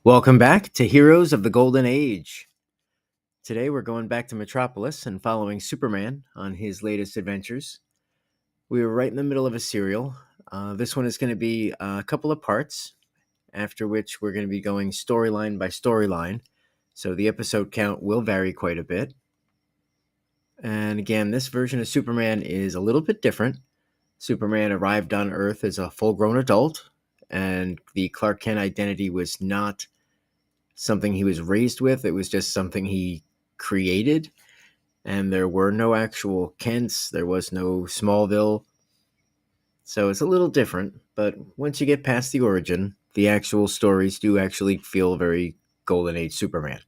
Welcome back to Heroes of the Golden Age. Today we're going back to Metropolis and following Superman on his latest adventures. We were right in the middle of a serial. This one is going to be a couple of parts, after which we're going to be going storyline by storyline. So the episode count will vary quite a bit. And again, this version of Superman is a little bit different. Superman arrived on Earth as a full grown adult, and the Clark Kent identity was not something he was raised with. It was just something he created. And there were no actual Kents. There was no Smallville. So it's a little different. But once you get past the origin, the actual stories do actually feel very Golden Age Superman.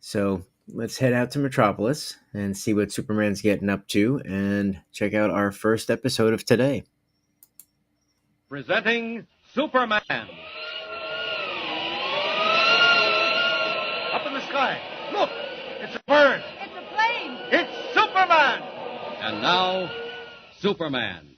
So let's head out to Metropolis and see what Superman's getting up to and check out our first episode of today. Presenting Superman. Up in the sky. Look! It's a bird. It's a plane. It's Superman! And now, Superman.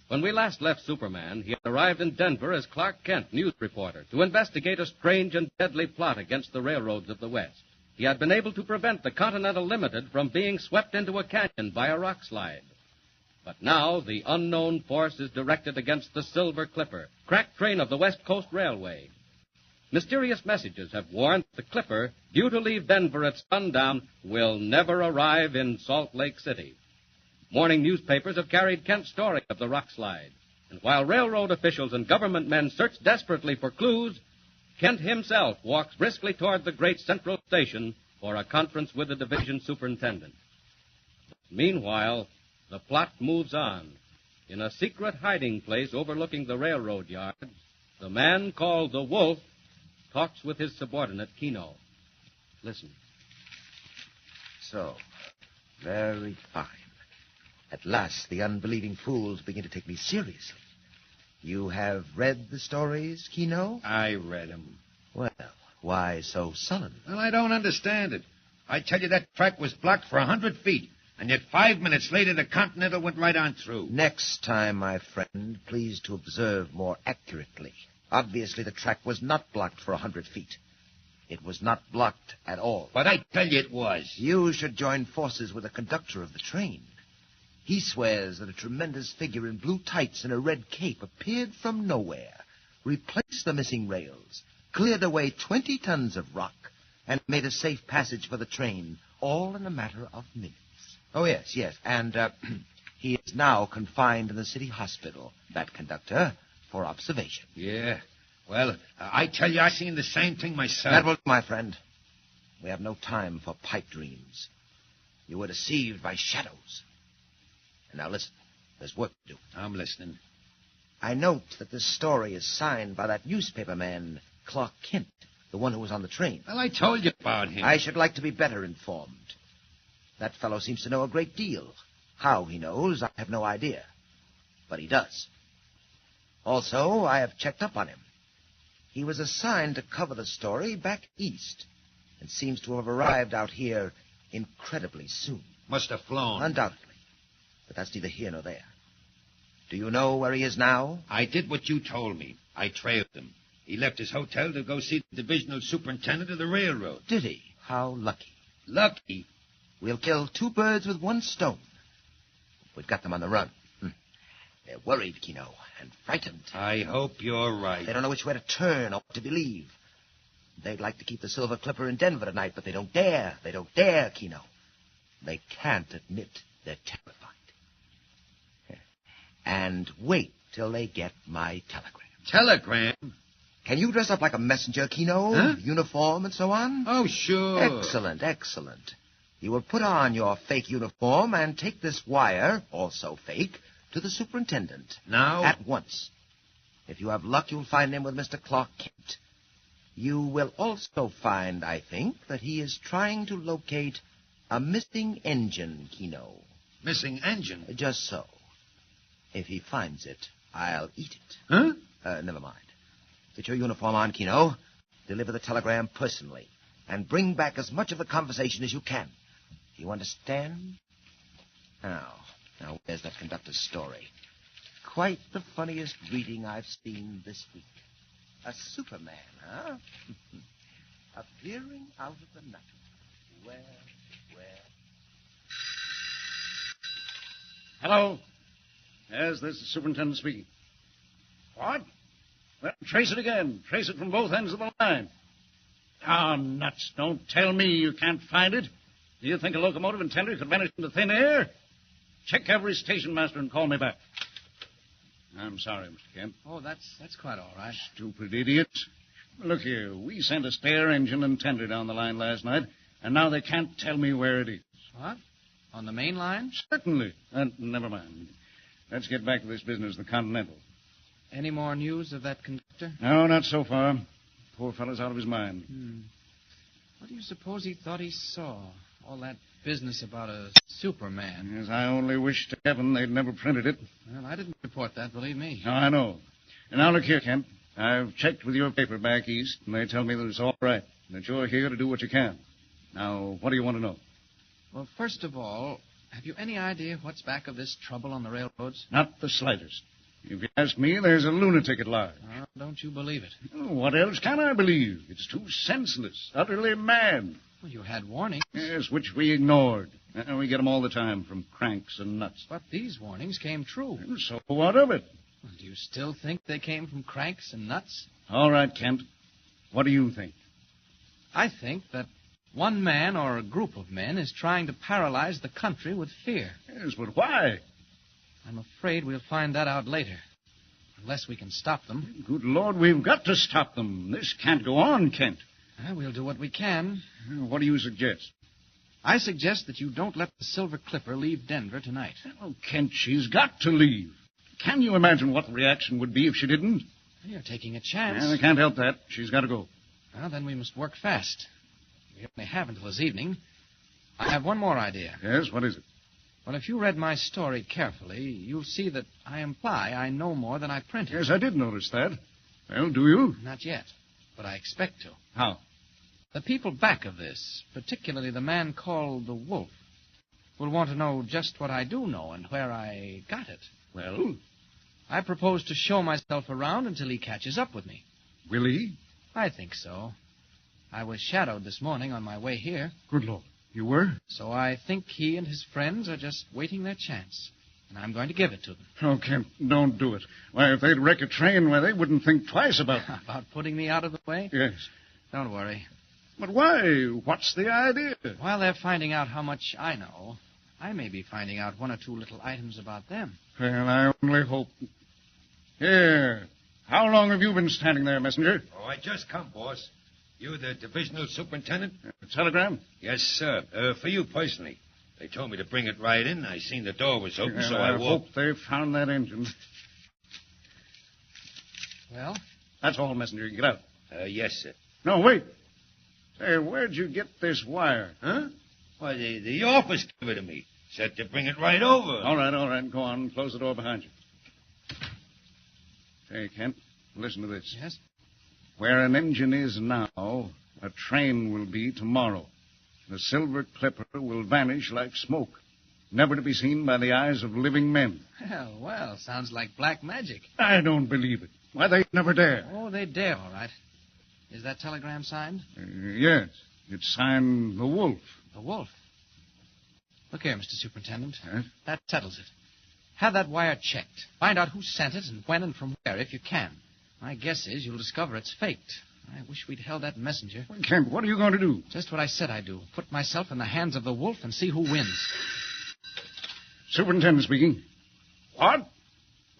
When we last left Superman, he had arrived in Denver as Clark Kent, news reporter, to investigate a strange and deadly plot against the railroads of the West. He had been able to prevent the Continental Limited from being swept into a canyon by a rock slide. But now the unknown force is directed against the Silver Clipper, crack train of the West Coast Railway. Mysterious messages have warned the Clipper, due to leave Denver at sundown, will never arrive in Salt Lake City. Morning newspapers have carried Kent's story of the rock slide. And while railroad officials and government men search desperately for clues, Kent himself walks briskly toward the great central station for a conference with the division superintendent. Meanwhile, the plot moves on. In a secret hiding place overlooking the railroad yards, the man called the Wolf talks with his subordinate, Kino. Listen. So, very fine. At last, the unbelieving fools begin to take me seriously. You have read the stories, Kino? I read 'em. Well, why so sullen? Well, I don't understand it. I tell you, that track was blocked for 100 feet, and yet 5 minutes later, the Continental went right on through. Next time, my friend, please to observe more accurately. Obviously, the track was not blocked for 100 feet. It was not blocked at all. But I tell you it was. You should join forces with the conductor of the train. He swears that a tremendous figure in blue tights and a red cape appeared from nowhere, replaced the missing rails, cleared away 20 tons of rock, and made a safe passage for the train, all in a matter of minutes. Oh, yes. And he is now confined in the city hospital, that conductor, for observation. Yeah. Well, I tell you, I seen the same thing myself. That will, my friend. We have no time for pipe dreams. You were deceived by shadows. And now listen, there's work to do. I'm listening. I note that this story is signed by that newspaper man, Clark Kent, the one who was on the train. Well, I told you about him. I should like to be better informed. That fellow seems to know a great deal. How he knows, I have no idea. But he does. Also, I have checked up on him. He was assigned to cover the story back east, and seems to have arrived out here incredibly soon. Must have flown. Undoubtedly. But that's neither here nor there. Do you know where he is now? I did what you told me. I trailed him. He left his hotel to go see the divisional superintendent of the railroad. Did he? How lucky. Lucky. We'll kill 2 birds with 1 stone. We've got them on the run. They're worried, Kino, and frightened. I hope you're right. They don't know which way to turn or what to believe. They'd like to keep the Silver Clipper in Denver tonight, but they don't dare. They don't dare, Kino. They can't admit they're terrified. And wait till they get my telegram. Telegram? Can you dress up like a messenger, Kino? Huh? Uniform and so on? Oh, sure. Excellent. You will put on your fake uniform and take this wire, also fake, to the superintendent. Now? At once. If you have luck, you'll find him with Mr. Clark Kent. You will also find, I think, that he is trying to locate a missing engine, Kino. Missing engine? Just so. If he finds it, I'll eat it. Huh? Never mind. Get your uniform on, Kino. Deliver the telegram personally. And bring back as much of the conversation as you can. Do you understand? Now, where's that conductor's story? Quite the funniest reading I've seen this week. A Superman, huh? Appearing out of the night. Well. Hello? Yes, this is the superintendent speaking. What? Well, trace it again. Trace it from both ends of the line. Ah, nuts. Don't tell me you can't find it. Do you think a locomotive and tender could vanish into thin air? Check every station master and call me back. I'm sorry, Mr. Kent. Oh, that's quite all right. Stupid idiots. Look here, we sent a spare engine and tender down the line last night, and now they can't tell me where it is. What? On the main line? Certainly. Never mind. Let's get back to this business, the Continental. Any more news of that conductor? No, not so far. Poor fellow's out of his mind. What do you suppose he thought he saw? All that business about a Superman. Yes, I only wish to heaven they'd never printed it. Well, I didn't report that, believe me. No, I know. And now look here, Kent. I've checked with your paper back east, and they tell me that it's all right, and that you're here to do what you can. Now, what do you want to know? Well, first of all, have you any idea what's back of this trouble on the railroads? Not the slightest. If you ask me, there's a lunatic at large. Oh, don't you believe it? Oh, what else can I believe? It's too senseless, utterly mad. Well, you had warnings. Yes, which we ignored. We get 'em all the time from cranks and nuts. But these warnings came true. So what of it? Well, do you still think they came from cranks and nuts? All right, Kent. What do you think? I think that one man or a group of men is trying to paralyze the country with fear. Yes, but why? I'm afraid we'll find that out later. Unless we can stop them. Good Lord, we've got to stop them. This can't go on, Kent. We'll do what we can. What do you suggest? I suggest that you don't let the Silver Clipper leave Denver tonight. Oh, Kent, she's got to leave. Can you imagine what the reaction would be if she didn't? You're taking a chance. I can't help that. She's got to go. Well, then we must work fast. We only have until this evening. I have one more idea. Yes, what is it? Well, if you read my story carefully, you'll see that I imply I know more than I printed. Yes, I did notice that. Well, do you? Not yet, but I expect to. How? The people back of this, particularly the man called the Wolf, will want to know just what I do know and where I got it. Well? I propose to show myself around until he catches up with me. Will he? I think so. I was shadowed this morning on my way here. Good Lord. You were? So I think he and his friends are just waiting their chance. And I'm going to give it to them. Oh, Kent, don't do it. Why, if they'd wreck a train, why, they wouldn't think twice about it. About putting me out of the way? Yes. Don't worry. But why? What's the idea? While they're finding out how much I know, I may be finding out one or two little items about them. Well, I only hope... Here. How long have you been standing there, messenger? Oh, I just come, boss. You the divisional superintendent? Telegram? Yes, sir. For you personally. They told me to bring it right in. I seen the door was open, so I hope walked. they found that engine. Well? That's all, messenger. Get out. Yes, sir. No, wait. Hey, where'd you get this wire? Huh? Why, the office gave it to me. Said to bring it right over. All right. Go on. Close the door behind you. Hey, Kent, listen to this. Yes? Where an engine is now, a train will be tomorrow. The Silver Clipper will vanish like smoke, never to be seen by the eyes of living men. Well, sounds like black magic. I don't believe it. Why, they'd never dare. Oh, they dare, all right. Is that telegram signed? Yes. It's signed The Wolf. The Wolf. Look here, Mr. Superintendent. Yes? That settles it. Have that wire checked. Find out who sent it and when and from where, if you can. My guess is you'll discover it's faked. I wish we'd held that messenger. Kent, what are you going to do? Just what I said I'd do. Put myself in the hands of the Wolf and see who wins. Superintendent speaking. What?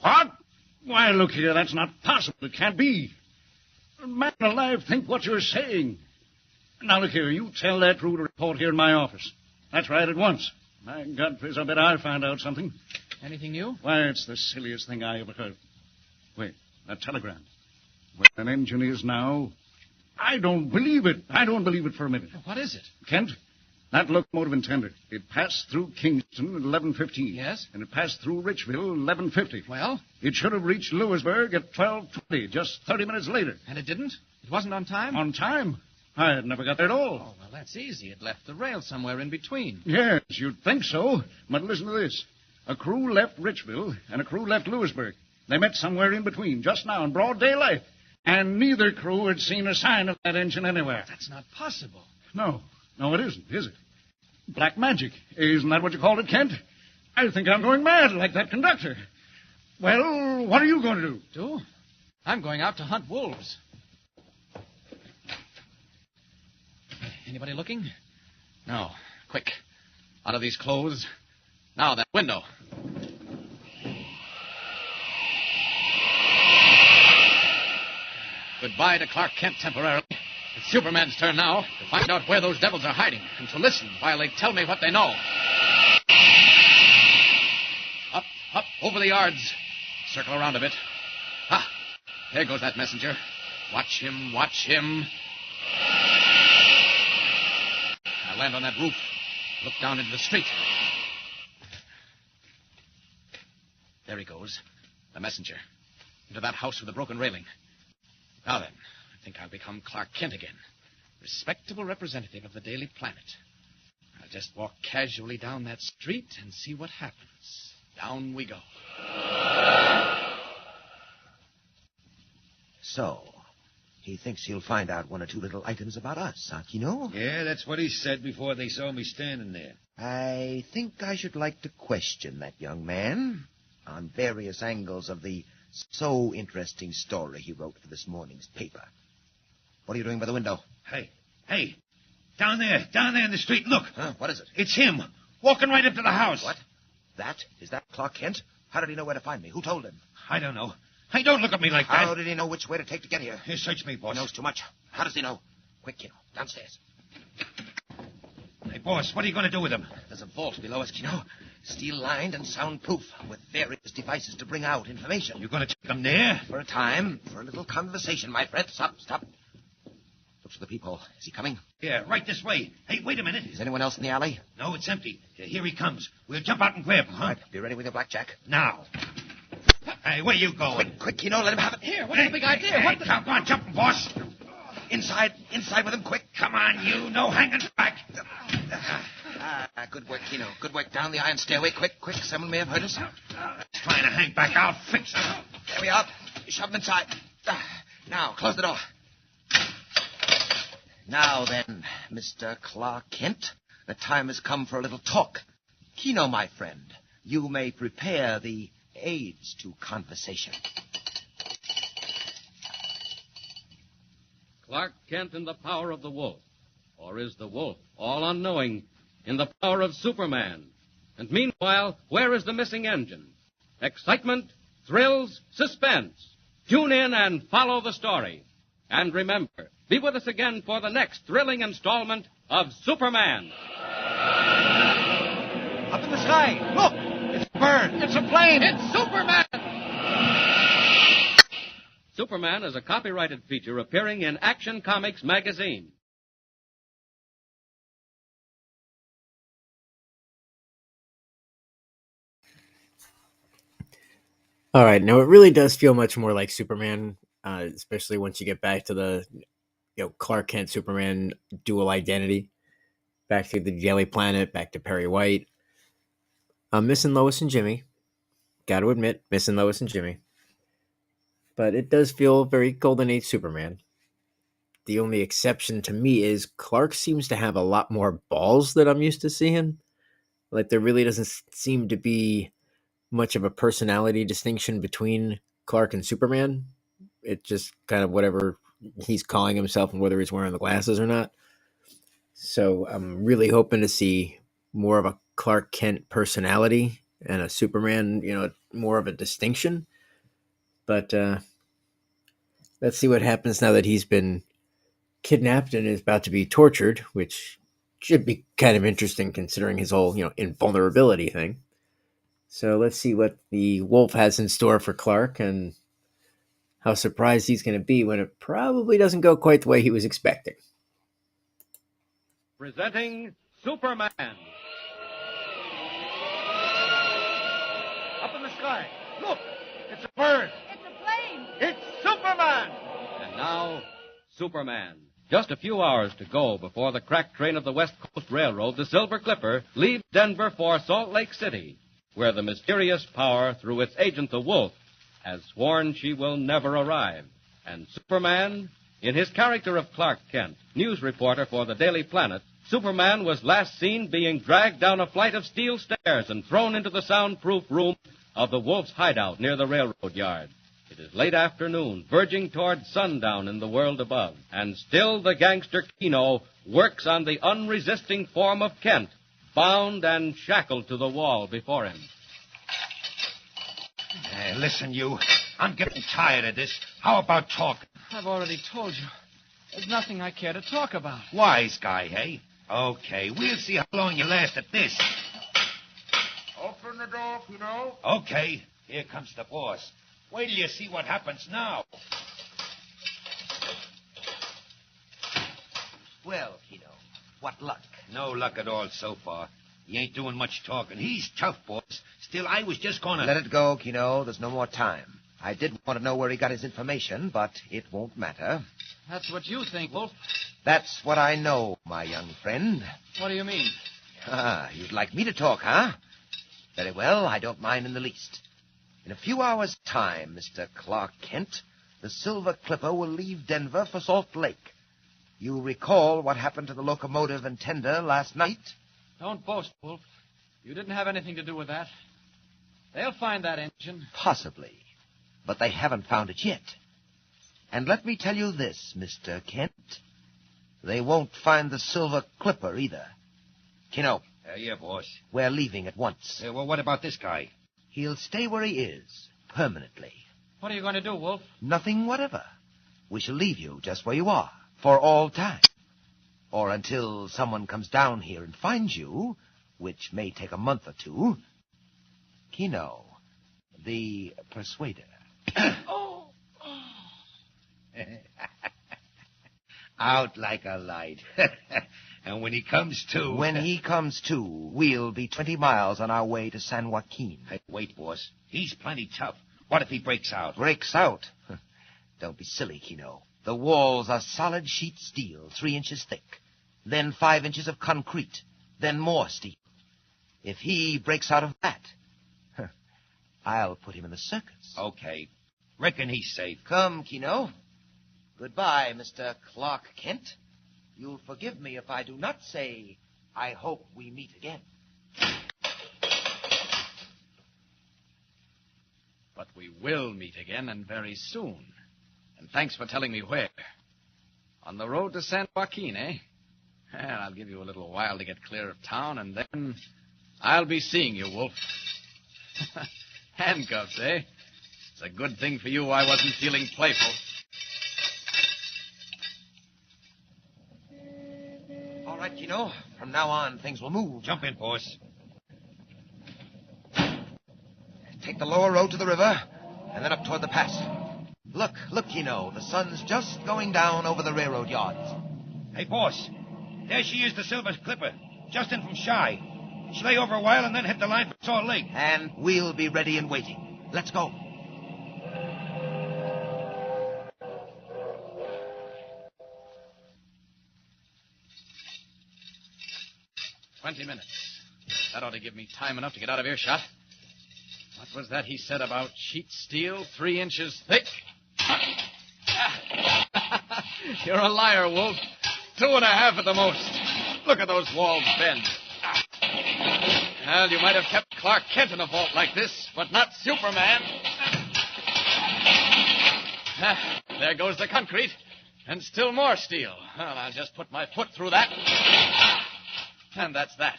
Why, look here, that's not possible. It can't be. Man alive, think what you're saying. Now, look here, you tell that crew to report here in my office. That's right, at once. My God, Fizz, I bet I found out something. Anything new? Why, it's the silliest thing I ever heard. Wait, that telegram. Where an engine is now, I don't believe it. I don't believe it for a minute. What is it? Kent, that locomotive and tender, it passed through Kingston at 11:15. Yes? And it passed through Richville at 11:50. Well? It should have reached Lewisburg at 12:20, just 30 minutes later. And it didn't? It wasn't on time? On time? I had never got there at all. Oh, well, that's easy. It left the rail somewhere in between. Yes, you'd think so. But listen to this. A crew left Richville and a crew left Lewisburg. They met somewhere in between, just now, in broad daylight. And neither crew had seen a sign of that engine anywhere. That's not possible. No, it isn't, is it? Black magic. Isn't that what you called it, Kent? I think I'm going mad like that conductor. Well, what are you going to do? Do? I'm going out to hunt wolves. Anybody looking? No. Quick. Out of these clothes. Now, that window. Goodbye to Clark Kent temporarily. It's Superman's turn now to find out where those devils are hiding and to listen while they tell me what they know. Up, over the yards. Circle around a bit. Ah, there goes that messenger. Watch him. I land on that roof. Look down into the street. There he goes. The messenger. Into that house with the broken railing. Now then, I think I'll become Clark Kent again. Respectable representative of the Daily Planet. I'll just walk casually down that street and see what happens. Down we go. So, he thinks he'll find out one or two little items about us, huh, Kino? Yeah, that's what he said before they saw me standing there. I think I should like to question that young man on various angles of the so interesting story he wrote for this morning's paper. What are you doing by the window? Hey, down there in the street, look. Huh? What is it? It's him, walking right up to the house. What? Is that Clark Kent? How did he know where to find me? Who told him? I don't know. Hey, don't look at me like that. How did he know which way to take to get here? Here, search me, boss. He knows too much. How does he know? Quick, Kino, downstairs. Hey, boss, what are you going to do with him? There's a vault below us, Kino. Steel-lined and soundproof, with various devices to bring out information. You going to take him there? For a time, for a little conversation, my friend. Stop. Looks for the peephole. Is he coming? Yeah, right this way. Hey, wait a minute. Is anyone else in the alley? No, it's empty. Here he comes. We'll jump out and grab him, huh? All right, be ready with your blackjack. Now. Hey, where you going? Quick, Kino, let him have it. Here, what's the big idea? Hey, come on, jump, boss. Inside with him, quick. Come on, you. No hanging back. Good work, Kino. Good work. Down the iron stairway. Quick. Someone may have heard us. Trying to hang back. I'll fix him. There we are. Shove him inside. Now, close the door. Now then, Mr. Clark Kent, the time has come for a little talk. Kino, my friend, you may prepare the aids to conversation. Clark Kent in the power of the wolf. Or is the wolf, all unknowing, in the power of Superman? And meanwhile, where is the missing engine? Excitement, thrills, suspense. Tune in and follow the story. And remember, be with us again for the next thrilling installment of Superman. Up in the sky. Look! It's a bird. It's a plane. It's Superman! Superman is a copyrighted feature appearing in Action Comics magazine. All right, now it really does feel much more like Superman, especially once you get back to the Clark Kent Superman dual identity, back to the Daily Planet, back to Perry White. I'm missing Lois and Jimmy. Got to admit, missing Lois and Jimmy. But it does feel very Golden Age Superman. The only exception to me is Clark seems to have a lot more balls than I'm used to seeing. Like, there really doesn't seem to be much of a personality distinction between Clark and Superman. It's just kind of whatever he's calling himself and whether he's wearing the glasses or not. So I'm really hoping to see more of a Clark Kent personality and a Superman, more of a distinction. But let's see what happens now that he's been kidnapped and is about to be tortured, which should be kind of interesting considering his whole, invulnerability thing. So let's see what the wolf has in store for Clark and how surprised he's going to be when it probably doesn't go quite the way he was expecting. Presenting Superman. Up in the sky. Look! It's a bird. It's a plane. It's Superman! And now, Superman. Just a few hours to go before the crack train of the West Coast Railroad, the Silver Clipper, leaves Denver for Salt Lake City, where the mysterious power, through its agent, the Wolf, has sworn she will never arrive. And Superman, in his character of Clark Kent, news reporter for the Daily Planet, Superman was last seen being dragged down a flight of steel stairs and thrown into the soundproof room of the Wolf's hideout near the railroad yard. It is late afternoon, verging toward sundown in the world above, and still the gangster Keno works on the unresisting form of Kent, bound and shackled to the wall before him. Hey, listen, you. I'm getting tired of this. How about talking? I've already told you. There's nothing I care to talk about. Wise guy, hey? Okay, we'll see how long you last at this. Open the door, Keno. Okay, here comes the boss. Wait till you see what happens now. Well, Keno, what luck? No luck at all so far. He ain't doing much talking. He's tough, boss. Still, I was just gonna... Let it go, Keno. There's no more time. I did want to know where he got his information, but it won't matter. That's what you think, Wolf. That's what I know, my young friend. What do you mean? Ah, you'd like me to talk, huh? Very well, I don't mind in the least. In a few hours' time, Mr. Clark Kent, the Silver Clipper will leave Denver for Salt Lake. You recall what happened to the locomotive and tender last night? Don't boast, Wolf. You didn't have anything to do with that. They'll find that engine. Possibly. But they haven't found it yet. And let me tell you this, Mr. Kent. They won't find the Silver Clipper either. Keno, Yeah, boss. we're leaving at once. Well, what about this guy? He'll stay where he is, permanently. What are you going to do, Wolf? Nothing whatever. We shall leave you just where you are, for all time. Or until someone comes down here and finds you, which may take a month or two. Keno, the persuader. Out like a light. And when he comes to... When he comes to, we'll be 20 miles on our way to San Joaquin. Hey, wait, boss. He's plenty tough. What if he breaks out? Breaks out? Don't be silly, Keno. The walls are solid sheet steel, 3 inches thick. Then 5 inches of concrete. Then more steel. If he breaks out of that, I'll put him in the circus. Okay. Reckon he's safe. Come, Keno. Goodbye, Mr. Clark Kent. You'll forgive me if I do not say, I hope we meet again. But we will meet again, and very soon. And thanks for telling me where. On the road to San Joaquin, eh? Well, I'll give you a little while to get clear of town, and then I'll be seeing you, Wolf. Handcuffs, eh? It's a good thing for you I wasn't feeling playful. All right, Keno. From now on, things will move. Jump in, boss. Take the lower road to the river, and then up toward the pass. Look, Keno. The sun's just going down over the railroad yards. Hey, boss. There she is, the Silver Clipper. Just in from Shy. She'll lay over a while and then hit the line for Salt Lake. And we'll be ready and waiting. Let's go. "20 minutes. That ought to give me time enough to get out of earshot. What was that he said about sheet steel 3 inches thick? You're a liar, Wolf. 2.5 at the most. Look at those walls bend. Well, you might have kept Clark Kent in a vault like this, but not Superman. There goes the concrete. And still more steel. Well, I'll just put my foot through that. And that's that.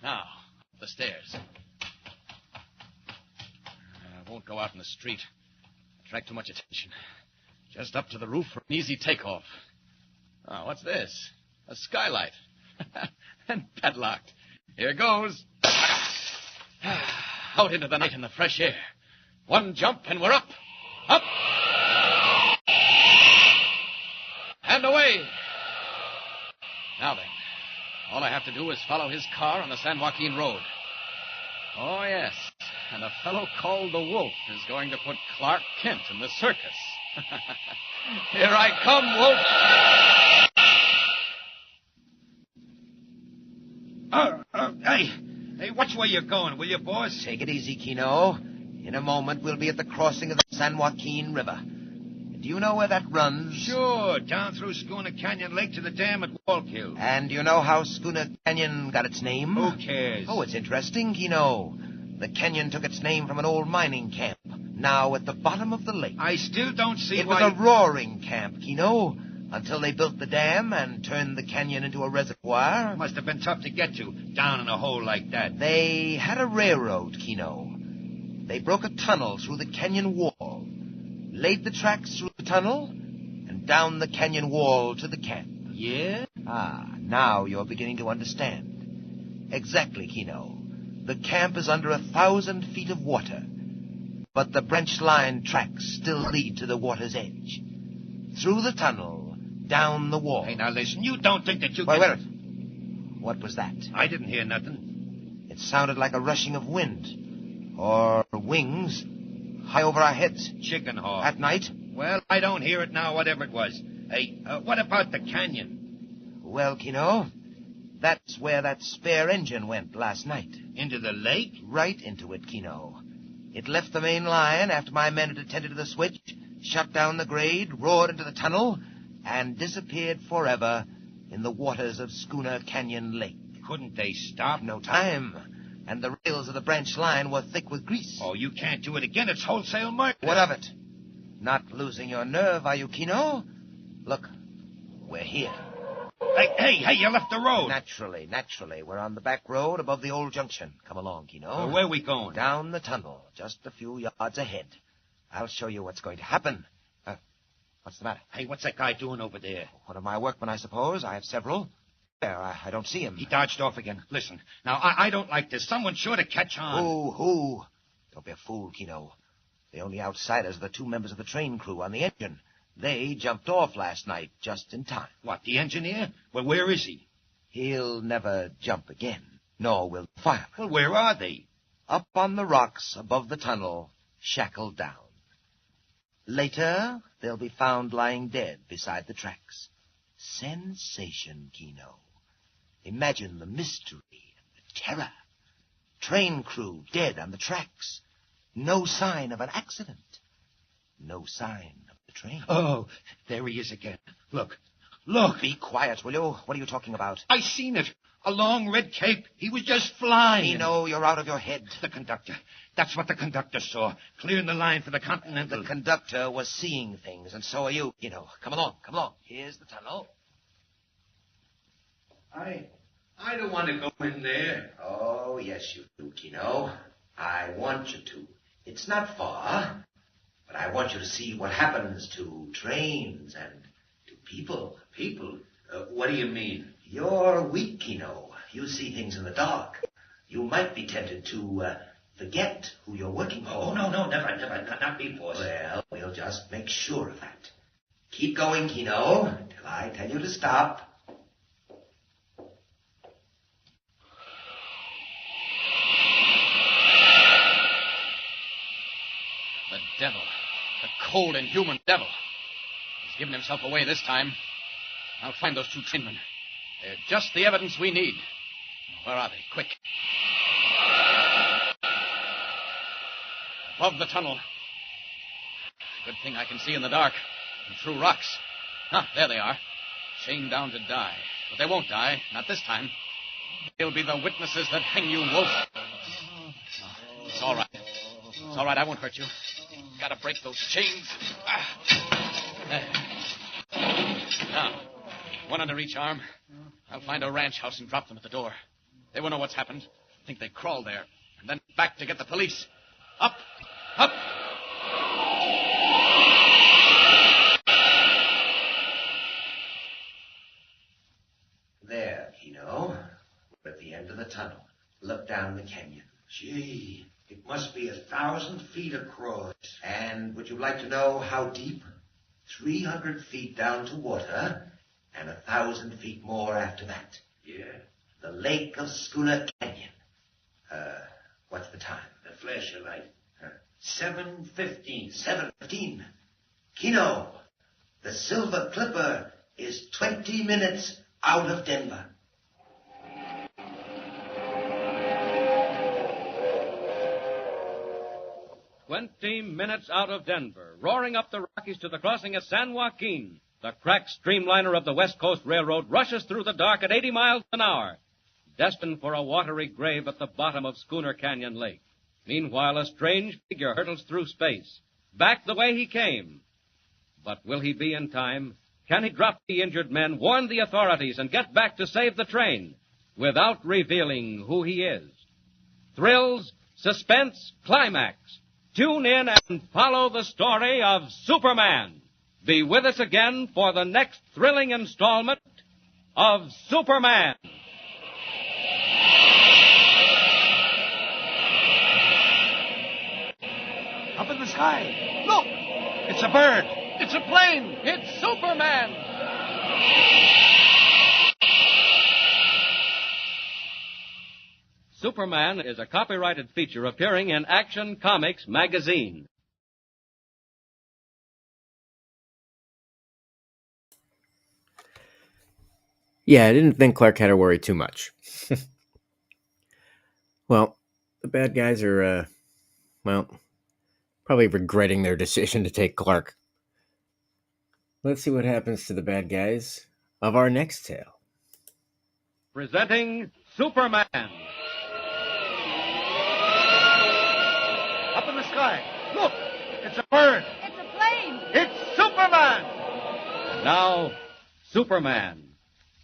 Now, up the stairs. I won't go out in the street. Attract too much attention. Just up to the roof for an easy takeoff. Oh, what's this? A skylight. And padlocked. Here goes. Out into the night in the fresh air. One jump and we're up. Up. And away. Now then, all I have to do is follow his car on the San Joaquin Road. Oh, yes. And a fellow called the Wolf is going to put Clark Kent in the circus. Here I come, Wolf. Hey, watch where you're going, will you, boss? Take it easy, Keno. In a moment, we'll be at the crossing of the San Joaquin River. Do you know where that runs? Sure, down through Schooner Canyon Lake to the dam at Wallkill. And do you know how Schooner Canyon got its name? Who cares? Oh, it's interesting, Kino. The canyon took its name from an old mining camp, now at the bottom of the lake. I still don't see It why... was a roaring camp, Kino, until they built the dam and turned the canyon into a reservoir. Must have been tough to get to, down in a hole like that. They had a railroad, Kino. They broke a tunnel through the canyon wall, laid the tracks through the tunnel, and down the canyon wall to the camp. Yeah? Ah, now you're beginning to understand. Exactly, Kino. The camp is under 1,000 feet of water, but the branch line tracks still lead to the water's edge. Through the tunnel, down the wall. Hey, now listen, you don't think that you Wait, can... wait. What was that? I didn't hear nothing. It sounded like a rushing of wind, or wings, high over our heads. Chicken hawk. At night? Well, I don't hear it now, whatever it was. Hey, what about the canyon? Well, Kino, that's where that spare engine went last night. Into the lake? Right into it, Kino. It left the main line after my men had attended to the switch, shut down the grade, roared into the tunnel, and disappeared forever in the waters of Schooner Canyon Lake. Couldn't they stop? No time. And the rails of the branch line were thick with grease. Oh, you can't do it again. It's wholesale murder. What of it? Not losing your nerve, are you, Kino? Look, we're here. Hey, you left the road. Naturally. We're on the back road above the old junction. Come along, Kino. Where are we going? Down the tunnel, just a few yards ahead. I'll show you what's going to happen. What's the matter? Hey, what's that guy doing over there? One of my workmen, I suppose. I have several. There, I don't see him. He dodged off again. Listen, now, I don't like this. Someone's sure to catch on. Who? Don't be a fool, Kino. The only outsiders are the two members of the train crew on the engine. They jumped off last night just in time. What, the engineer? Well, where is he? He'll never jump again, nor will the fireman. Well, where are they? Up on the rocks above the tunnel, shackled down. Later, they'll be found lying dead beside the tracks. Sensation, Kino. Imagine the mystery and the terror. Train crew dead on the tracks. No sign of an accident. No sign of the train. Oh, there he is again. Look. Be quiet, will you? What are you talking about? I seen it. A long red cape. He was just flying. Kino, you're out of your head. The conductor. That's what the conductor saw. Clearing the line for the Continental. The conductor was seeing things, and so are you, Kino. Come along. Here's the tunnel. I don't want to go in there. Oh, yes, you do, Kino. I want you to. It's not far, but I want you to see what happens to trains and to people. People? What do you mean? You're weak, Kino. You see things in the dark. You might be tempted to forget who you're working for. Oh, no, never. Not me, boss. Well, we'll just make sure of that. Keep going, Kino, till I tell you to stop. The devil. The cold, inhuman devil. He's given himself away this time. I'll find those two trainmen. They're just the evidence we need. Where are they? Quick. Above the tunnel. Good thing I can see in the dark and through rocks. There they are. Chained down to die. But they won't die. Not this time. They'll be the witnesses that hang you, Wolf. It's all right. It's all right. I won't hurt you. Gotta break those chains. There. Now, one under each arm. I'll find a ranch house and drop them at the door. They won't know what's happened. Think they crawled there. And then back to get the police. Up! There, Kino. We're at the end of the tunnel. Look down the canyon. Gee, it must be 1,000 feet across. And would you like to know how deep? 300 feet down to water, and 1,000 feet more after that. Yeah. The Lake of Schooner Canyon. What's the time? The flash of light. 7:15. 7:15. Kino, the Silver Clipper is 20 minutes out of Denver. 20 minutes out of Denver, roaring up the Rockies to the crossing at San Joaquin, the cracked streamliner of the West Coast Railroad rushes through the dark at 80 miles an hour, destined for a watery grave at the bottom of Schooner Canyon Lake. Meanwhile, a strange figure hurtles through space, back the way he came. But will he be in time? Can he drop the injured men, warn the authorities, and get back to save the train without revealing who he is? Thrills, suspense, climax. Tune in and follow the story of Superman. Be with us again for the next thrilling installment of Superman. Up in the sky. Look! It's a bird. It's a plane. It's Superman. Superman is a copyrighted feature appearing in Action Comics magazine. Yeah, I didn't think Clark had to worry too much. Well, the bad guys are, probably regretting their decision to take Clark. Let's see what happens to the bad guys of our next tale. Presenting Superman. Up in the sky. Look! It's a bird. It's a plane. It's Superman! Now, Superman.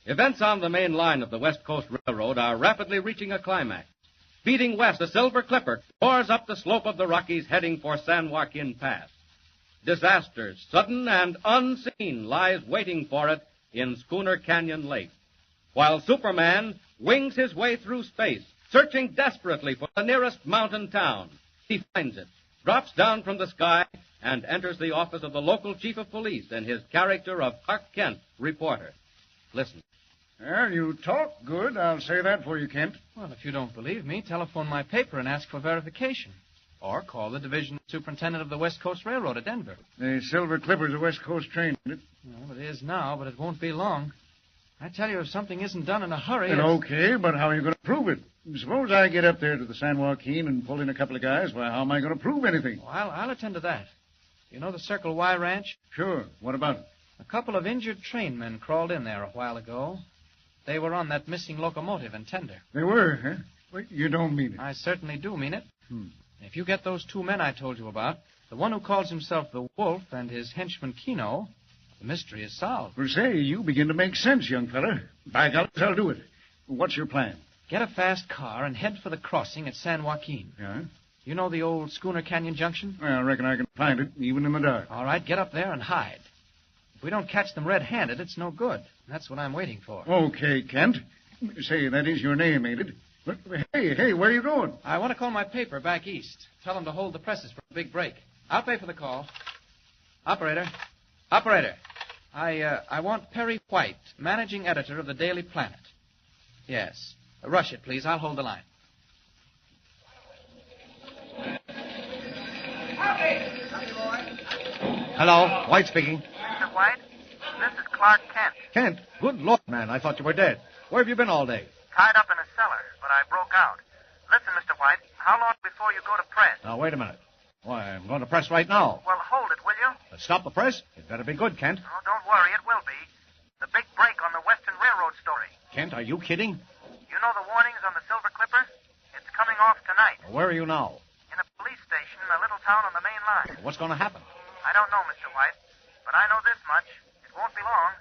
Events on the main line of the West Coast Railroad are rapidly reaching a climax. Speeding west, the Silver Clipper roars up the slope of the Rockies heading for San Joaquin Pass. Disaster, sudden and unseen, lies waiting for it in Schooner Canyon Lake. While Superman wings his way through space, searching desperately for the nearest mountain town. He finds it, drops down from the sky, and enters the office of the local chief of police in his character of Clark Kent, reporter. Listen. Well, you talk good. I'll say that for you, Kent. Well, if you don't believe me, telephone my paper and ask for verification. Or call the division superintendent of the West Coast Railroad at Denver. The Silver Clipper's a West Coast train, isn't it? Well, it is now, but it won't be long. I tell you, if something isn't done in a hurry... Okay, but how are you going to prove it? Suppose I get up there to the San Joaquin and pull in a couple of guys. Why, how am I going to prove anything? Well, I'll attend to that. You know the Circle Y Ranch? Sure. What about it? A couple of injured trainmen crawled in there a while ago. They were on that missing locomotive and tender. They were, huh? Wait, you don't mean it. I certainly do mean it. If you get those two men I told you about, the one who calls himself the Wolf and his henchman Keno, the mystery is solved. Well, say, you begin to make sense, young fella. By God, I'll do it. What's your plan? Get a fast car and head for the crossing at San Joaquin. Yeah? You know the old Schooner Canyon Junction? Well, I reckon I can find it, even in the dark. All right, get up there and hide. If we don't catch them red-handed, it's no good. That's what I'm waiting for. Okay, Kent. Say, that is your name, ain't it? But, hey, where are you going? I want to call my paper back east. Tell them to hold the presses for a big break. I'll pay for the call. Operator. I want Perry White, managing editor of the Daily Planet. Yes. Rush it, please. I'll hold the line. Hello, White speaking. Mr. White, this is Clark Kent. Kent, good Lord, man, I thought you were dead. Where have you been all day? Tied up in a cellar, but I broke out. Listen, Mr. White, how long before you go to press? Now, wait a minute. Why, I'm going to press right now. Well, hold it, will you? Stop the press? It better be good, Kent. Oh, don't worry, it will be. The big break on the Western Railroad story. Kent, are you kidding? You know the warnings on the Silver Clipper? It's coming off tonight. Where are you now? In a police station in a little town on the main line. What's going to happen? I don't know, Mr. White, but I know this much. It won't be long.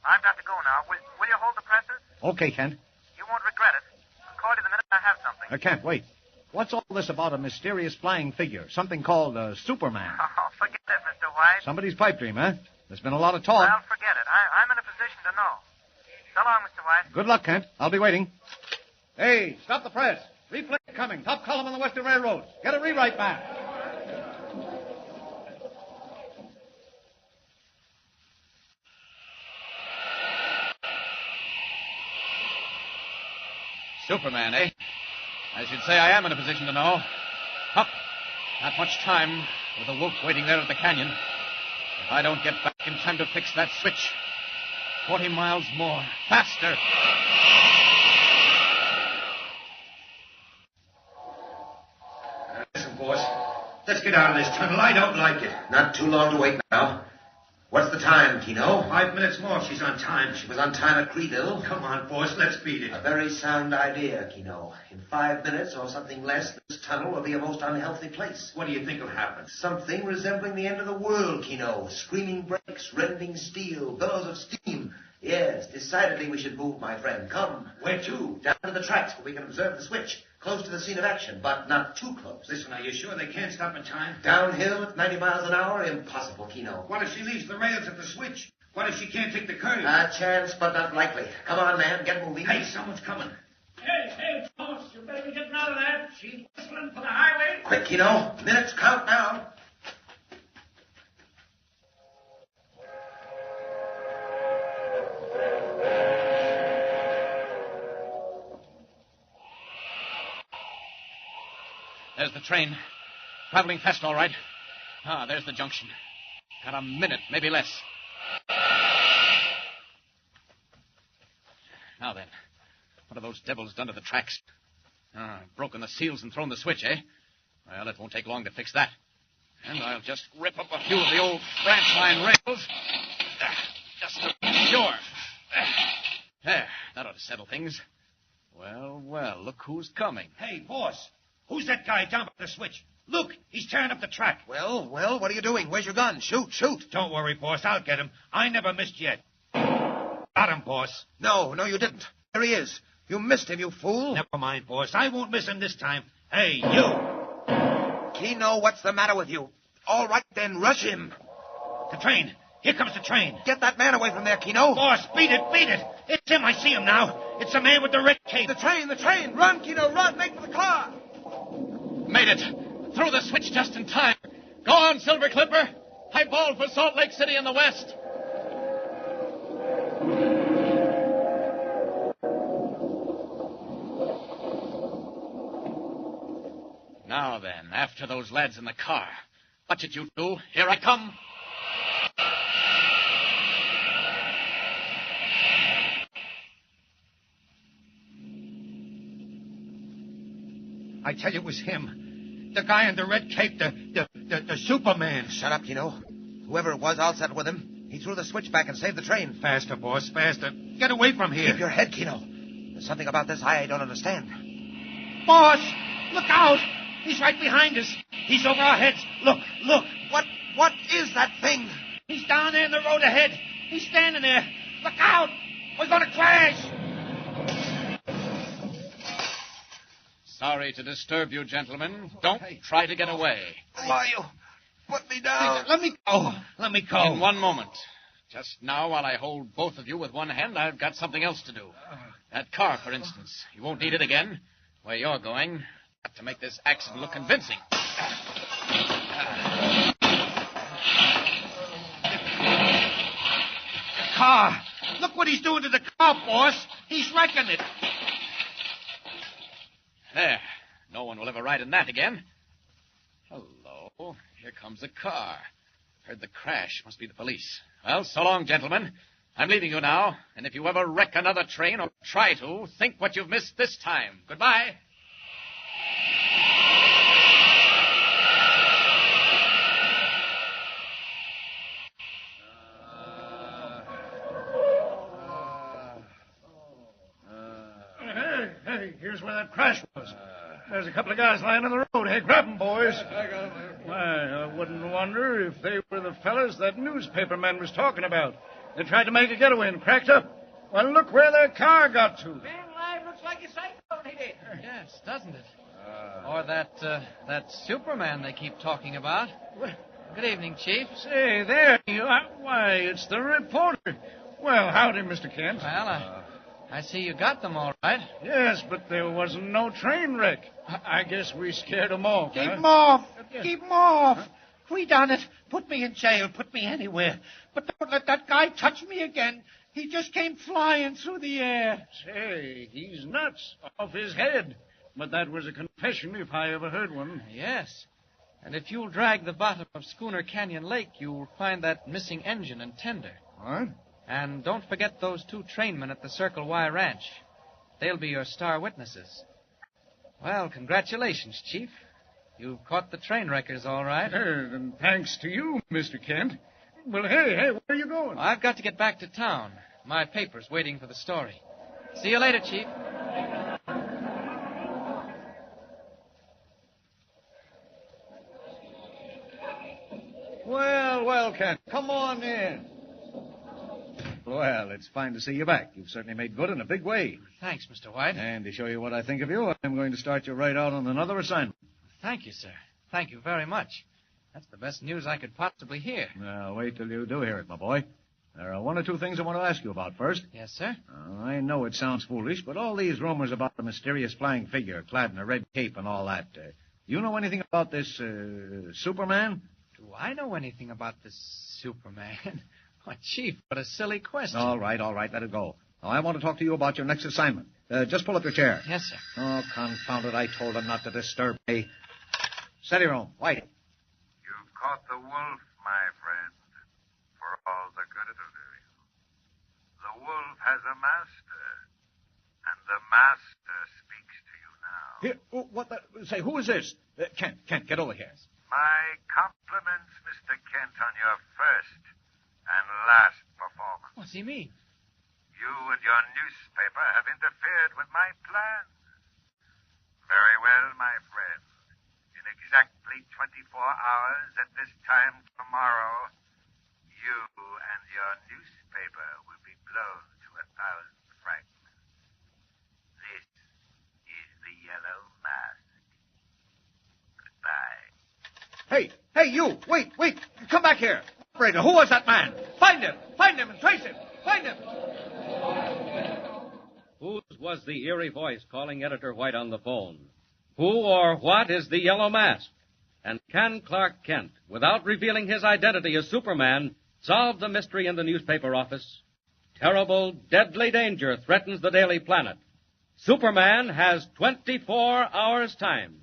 I've got to go now. Will you hold the presses? Okay, Kent. You won't regret it. I'll call you the minute I have something. Kent, wait. What's all this about a mysterious flying figure? Something called Superman. Oh, forget it, Mr. White. Somebody's pipe dream, huh? There's been a lot of talk. Well, forget it. I'm in a position to know. So long, Mr. White. Good luck, Kent. I'll be waiting. Hey, stop the press. Replay coming. Top column on the Western Railroad. Get a rewrite man. Superman, eh? I should say I am in a position to know. Hup. Not much time with the Wolf waiting there at the canyon. If I don't get back in time to fix that switch, 40 miles more. Faster. Listen, boss. Let's get out of this tunnel. I don't like it. Not too long to wait now. What's the time, Kino? 5 minutes more. She's on time. She was on time at Creedville. Come on, boss. Let's beat it. A very sound idea, Kino. In 5 minutes or something less, this tunnel will be a most unhealthy place. What do you think will happen? Something resembling the end of the world, Kino. Screaming brakes, rending steel, billows of steam. Yes, decidedly we should move, my friend. Come. Where to? Down to the tracks where we can observe the switch. Close to the scene of action, but not too close. Listen, are you sure they can't stop in time? Downhill at 90 miles an hour? Impossible, Kino. What if she leaves the rails at the switch? What if she can't take the curve? A chance, but not likely. Come on, man. Get moving. Hey, someone's coming. Hey, Thomas, you better be getting out of there. She's whistling for the highway. Quick, Kino. Minutes count now. There's the train. Traveling fast, all right. Ah, there's the junction. Got a minute, maybe less. Now then, what have those devils done to the tracks? Broken the seals and thrown the switch, eh? Well, it won't take long to fix that. And I'll just rip up a few of the old branch line rails. Just to be sure. There, that ought to settle things. Well, look who's coming. Hey, boss. Who's that guy down by the switch? Look, he's tearing up the track. Well, what are you doing? Where's your gun? Shoot. Don't worry, boss. I'll get him. I never missed yet. Got him, boss. No, you didn't. There he is. You missed him, you fool. Never mind, boss. I won't miss him this time. Hey, you. Kino, what's the matter with you? All right, then, rush him. The train. Here comes the train. Get that man away from there, Kino. Boss, beat it. It's him. I see him now. It's the man with the red cape. The train. Run, Kino, run. Make for the car. Made it. Threw the switch just in time. Go on, Silver Clipper. High ball for Salt Lake City in the west. Now then, after those lads in the car. Watch it, you two. Here I come. I tell you, it was him. The guy in the red cape, the Superman. Shut up, Kino. Whoever it was, I'll settle with him. He threw the switch back and saved the train. Faster, boss, faster. Get away from here. Keep your head, Kino. There's something about this I don't understand. Boss, look out. He's right behind us. He's over our heads. Look. What is that thing? He's down there in the road ahead. He's standing there. Look out. We're going to crash. Sorry to disturb you, gentlemen. Don't try to get away. Who are you? Put me down. Let me go. In one moment. Just now, while I hold both of you with one hand, I've got something else to do. That car, for instance. You won't need it again. Where you're going, got to make this accident look convincing. The car. Look what he's doing to the car, boss. He's wrecking it. There. No one will ever ride in that again. Hello. Here comes a car. Heard the crash. Must be the police. Well, so long, gentlemen. I'm leaving you now, and if you ever wreck another train or try to, think what you've missed this time. Goodbye. Hey, here's where that crash was. There's a couple of guys lying on the road. Hey, grab them, boys. Why, I wouldn't wonder if they were the fellas that newspaper man was talking about. They tried to make a getaway and cracked up. Well, look where their car got to. Man alive, looks like a cyclone hit it. Yes, doesn't it? Or that Superman they keep talking about. Good evening, Chief. Say, there you are. Why, it's the reporter. Well, howdy, Mr. Kent. Well, I see you got them all right. Yes, but there wasn't no train wreck. I guess we scared them off. Keep huh? him off. Keep him off. We done it. Put me in jail. Put me anywhere. But don't let that guy touch me again. He just came flying through the air. Say, he's nuts. Off his head. But that was a confession if I ever heard one. Yes. And if you'll drag the bottom of Schooner Canyon Lake, you'll find that missing engine and tender. What? And don't forget those 2 trainmen at the Circle Y Ranch. They'll be your star witnesses. Well, congratulations, Chief. You've caught the train wreckers, all right. And thanks to you, Mr. Kent. Well, hey, where are you going? I've got to get back to town. My paper's waiting for the story. See you later, Chief. Well, Kent, come on in. Well, it's fine to see you back. You've certainly made good in a big way. Thanks, Mr. White. And to show you what I think of you, I'm going to start you right out on another assignment. Thank you, sir. Thank you very much. That's the best news I could possibly hear. Now, wait till you do hear it, my boy. There are one or two things I want to ask you about first. Yes, sir? I know it sounds foolish, but all these rumors about the mysterious flying figure clad in a red cape and all that, you know anything about this, Superman? Do I know anything about this Superman? Why, Chief, what a silly question. All right, let it go. Now, I want to talk to you about your next assignment. Just pull up your chair. Yes, sir. Oh, confound it, I told him not to disturb me. Steady, room, White. You've caught the wolf, my friend, for all the good it'll do you. The wolf has a master, and the master speaks to you now. Here, what the... Say, who is this? Kent, get over here. My compliments, Mr. Kent, on your first and last performance. What's he mean? You and your newspaper have interfered with my plans. Very well, my friend. In exactly 24 hours at this time tomorrow, you and your newspaper will be blown to 1,000 fragments. This is the Yellow Mask. Goodbye. Hey, you! Wait! Come back here! Operator, who was that man? Find him and trace him! Find him! Whose was the eerie voice calling Editor White on the phone? Who or what is the Yellow Mask? And can Clark Kent, without revealing his identity as Superman, solve the mystery in the newspaper office? Terrible, deadly danger threatens the Daily Planet. Superman has 24 hours' time.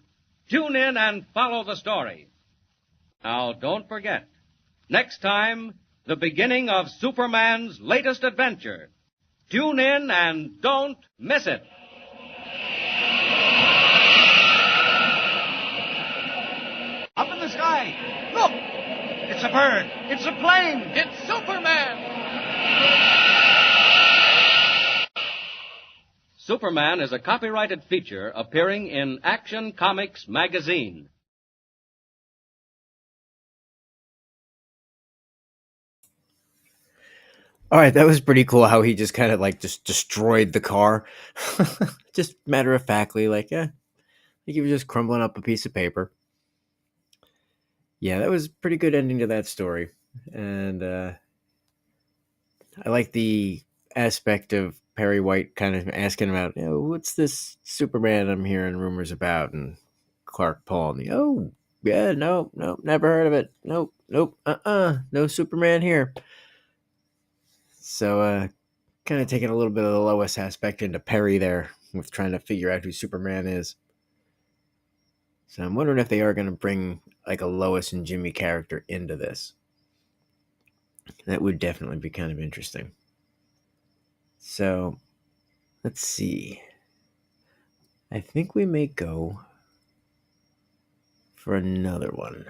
Tune in and follow the story. Now, don't forget, next time, the beginning of Superman's latest adventure. Tune in and don't miss it. Up in the sky! Look! It's a bird! It's a plane! It's Superman! Superman is a copyrighted feature appearing in Action Comics magazine. All right, that was pretty cool how he just kind of like just destroyed the car. Just matter of factly, like, I think he was just crumbling up a piece of paper. Yeah, that was a pretty good ending to that story. And I like the aspect of Perry White kind of asking about, what's this Superman I'm hearing rumors about? And Clark Paul, oh, yeah, no, never heard of it. Nope, no Superman here. So, kind of taking a little bit of the Lois aspect into Perry there with trying to figure out who Superman is. So I'm wondering if they are going to bring like a Lois and Jimmy character into this. That would definitely be kind of interesting. So, let's see. I think we may go for another one.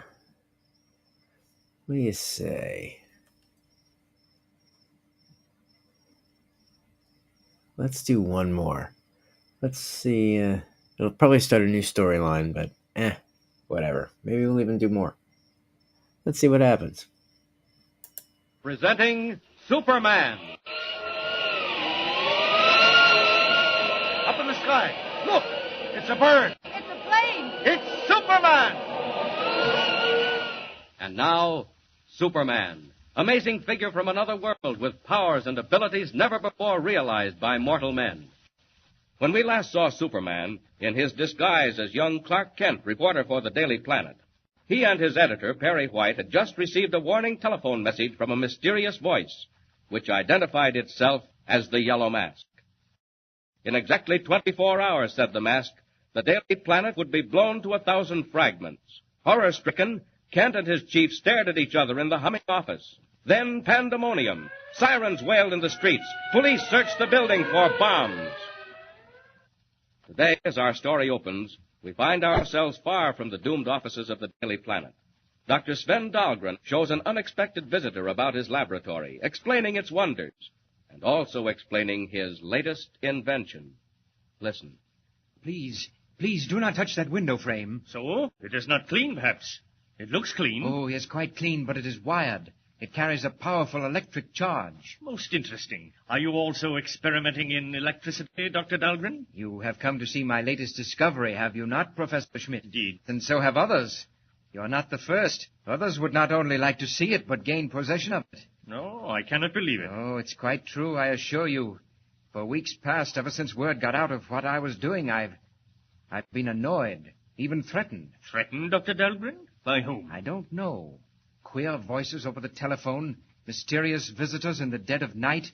What do you say? Let's do one more. Let's see. It'll probably start a new storyline, but whatever. Maybe we'll even do more. Let's see what happens. Presenting Superman. Up in the sky! Look! It's a bird! It's a plane! It's Superman! And now, Superman. Amazing figure from another world with powers and abilities never before realized by mortal men. When we last saw Superman in his disguise as young Clark Kent, reporter for the Daily Planet, he and his editor, Perry White, had just received a warning telephone message from a mysterious voice, which identified itself as the Yellow Mask. In exactly 24 hours, said the mask, the Daily Planet would be blown to 1,000 fragments. Horror-stricken, Kent and his chief stared at each other in the humming office. Then pandemonium. Sirens wailed in the streets. Police searched the building for bombs. Today, as our story opens, we find ourselves far from the doomed offices of the Daily Planet. Dr. Sven Dahlgren shows an unexpected visitor about his laboratory, explaining its wonders, and also explaining his latest invention. Listen. Please do not touch that window frame. So? It is not clean, perhaps. It looks clean. Oh, yes, quite clean, but it is wired. It carries a powerful electric charge. Most interesting. Are you also experimenting in electricity, Dr. Dahlgren? You have come to see my latest discovery, have you not, Professor Schmidt? Indeed. And so have others. You're not the first. Others would not only like to see it, but gain possession of it. No, I cannot believe it. Oh, it's quite true, I assure you. For weeks past, ever since word got out of what I was doing, I've been annoyed, even threatened. Threatened, Dr. Dahlgren? By whom? I don't know. Queer voices over the telephone, mysterious visitors in the dead of night.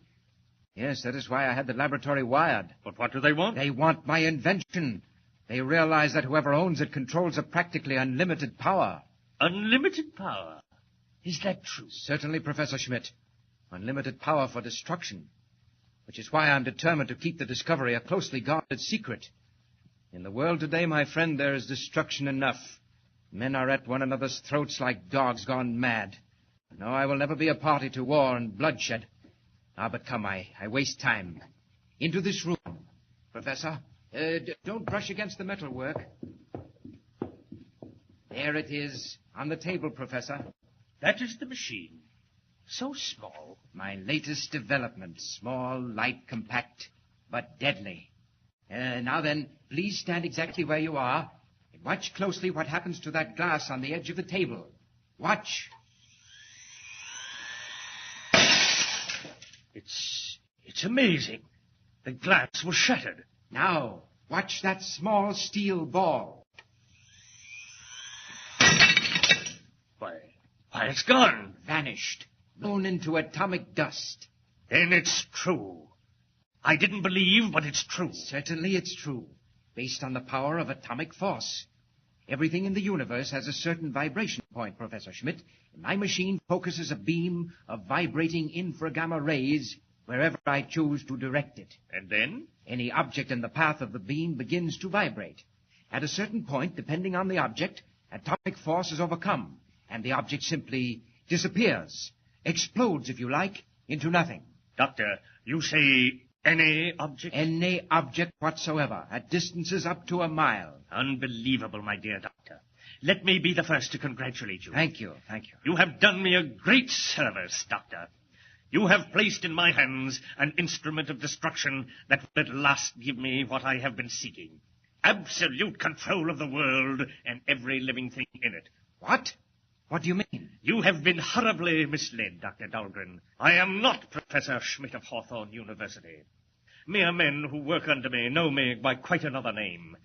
Yes, that is why I had the laboratory wired. But what do they want? They want my invention. They realize that whoever owns it controls a practically unlimited power. Unlimited power? Is that true? Certainly, Professor Schmidt. Unlimited power for destruction. Which is why I'm determined to keep the discovery a closely guarded secret. In the world today, my friend, there is destruction enough. Men are at one another's throats like dogs gone mad. No, I will never be a party to war and bloodshed. Ah, but come, I waste time. Into this room. Professor, don't brush against the metalwork. There it is, on the table, Professor. That is the machine. So small. My latest development. Small, light, compact, but deadly. Now then, please stand exactly where you are. And watch closely what happens to that glass on the edge of the table. Watch. It's amazing. The glass was shattered. Now, watch that small steel ball. Why, it's gone. Vanished. Blown into atomic dust. Then it's true. I didn't believe, but it's true. Certainly it's true. Based on the power of atomic force. Everything in the universe has a certain vibration point, Professor Schmidt. My machine focuses a beam of vibrating infragamma rays wherever I choose to direct it. And then? Any object in the path of the beam begins to vibrate. At a certain point, depending on the object, atomic force is overcome, and the object simply disappears, explodes, if you like, into nothing. Doctor, you say any object? Any object whatsoever, at distances up to a mile. Unbelievable, my dear doctor. Let me be the first to congratulate you. Thank you. You have done me a great service, Doctor. You have placed in my hands an instrument of destruction that will at last give me what I have been seeking. Absolute control of the world and every living thing in it. What? What do you mean? You have been horribly misled, Dr. Dahlgren. I am not Professor Schmidt of Hawthorne University. Mere men who work under me know me by quite another name.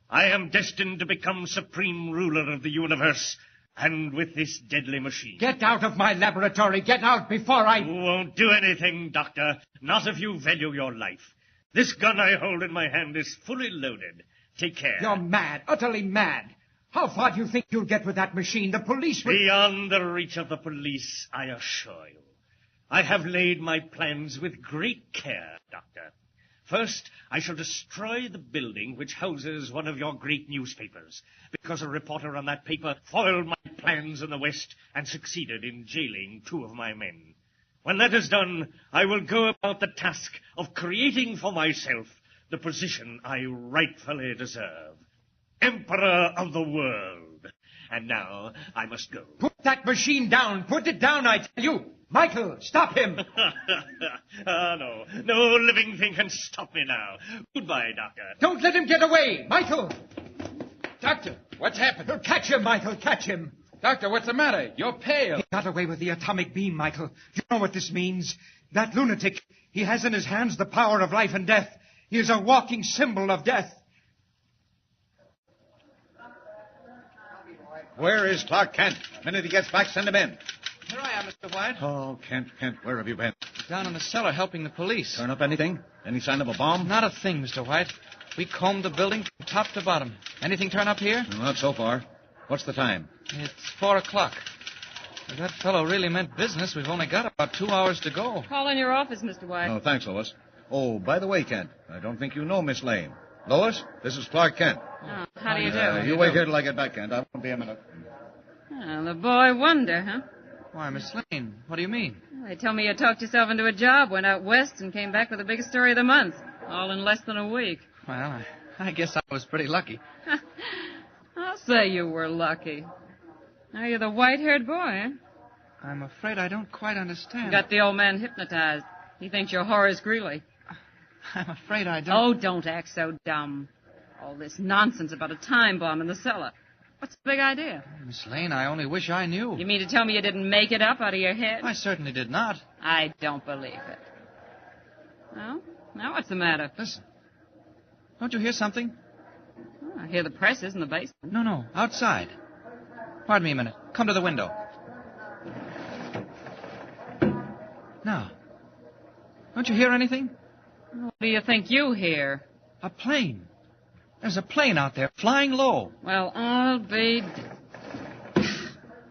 I am destined to become supreme ruler of the universe, and with this deadly machine. Get out of my laboratory! Get out before I... You won't do anything, Doctor. Not if you value your life. This gun I hold in my hand is fully loaded. Take care. You're mad, utterly mad. How far do you think you'll get with that machine? The police will... Beyond the reach of the police, I assure you. I have laid my plans with great care, Doctor. First, I shall destroy the building which houses one of your great newspapers, because a reporter on that paper foiled my plans in the West and succeeded in jailing 2 of my men. When that is done, I will go about the task of creating for myself the position I rightfully deserve. Emperor of the world. And now I must go. Put that machine down! Put it down, I tell you! Michael, stop him! No. No living thing can stop me now. Goodbye, Doctor. Don't let him get away! Michael! Doctor, what's happened? Catch him, Michael, catch him! Doctor, what's the matter? You're pale. He got away with the atomic beam, Michael. You know what this means? That lunatic, he has in his hands the power of life and death. He is a walking symbol of death. Where is Clark Kent? The minute he gets back, send him in. Here I am, Mr. White. Oh, Kent, where have you been? Down in the cellar helping the police. Turn up anything? Any sign of a bomb? Not a thing, Mr. White. We combed the building from top to bottom. Anything turn up here? No, not so far. What's the time? It's 4 o'clock. If that fellow really meant business, we've only got about 2 hours to go. Call in your office, Mr. White. Oh, thanks, Lois. Oh, by the way, Kent, I don't think you know Miss Lane. Lois, this is Clark Kent. Oh, how do you do? You wait here till I get back, Kent. I won't be a minute. Well, the boy wonder, huh? Why, Miss Lane, what do you mean? They tell me you talked yourself into a job, went out west, and came back with the biggest story of the month, all in less than a week. Well, I guess I was pretty lucky. I'll say you were lucky. Are you the white-haired boy, eh? I'm afraid I don't quite understand. Got the old man hypnotized. He thinks you're Horace Greeley. I'm afraid I don't... Oh, don't act so dumb. All this nonsense about a time bomb in the cellar. What's the big idea? Miss Lane, I only wish I knew. You mean to tell me you didn't make it up out of your head? I certainly did not. I don't believe it. Well, now what's the matter? Listen. Don't you hear something? Oh, I hear the presses in the basement. No, outside. Pardon me a minute. Come to the window. Now. Don't you hear anything? What do you think you hear? A plane. There's a plane out there, flying low. Well, I'll be...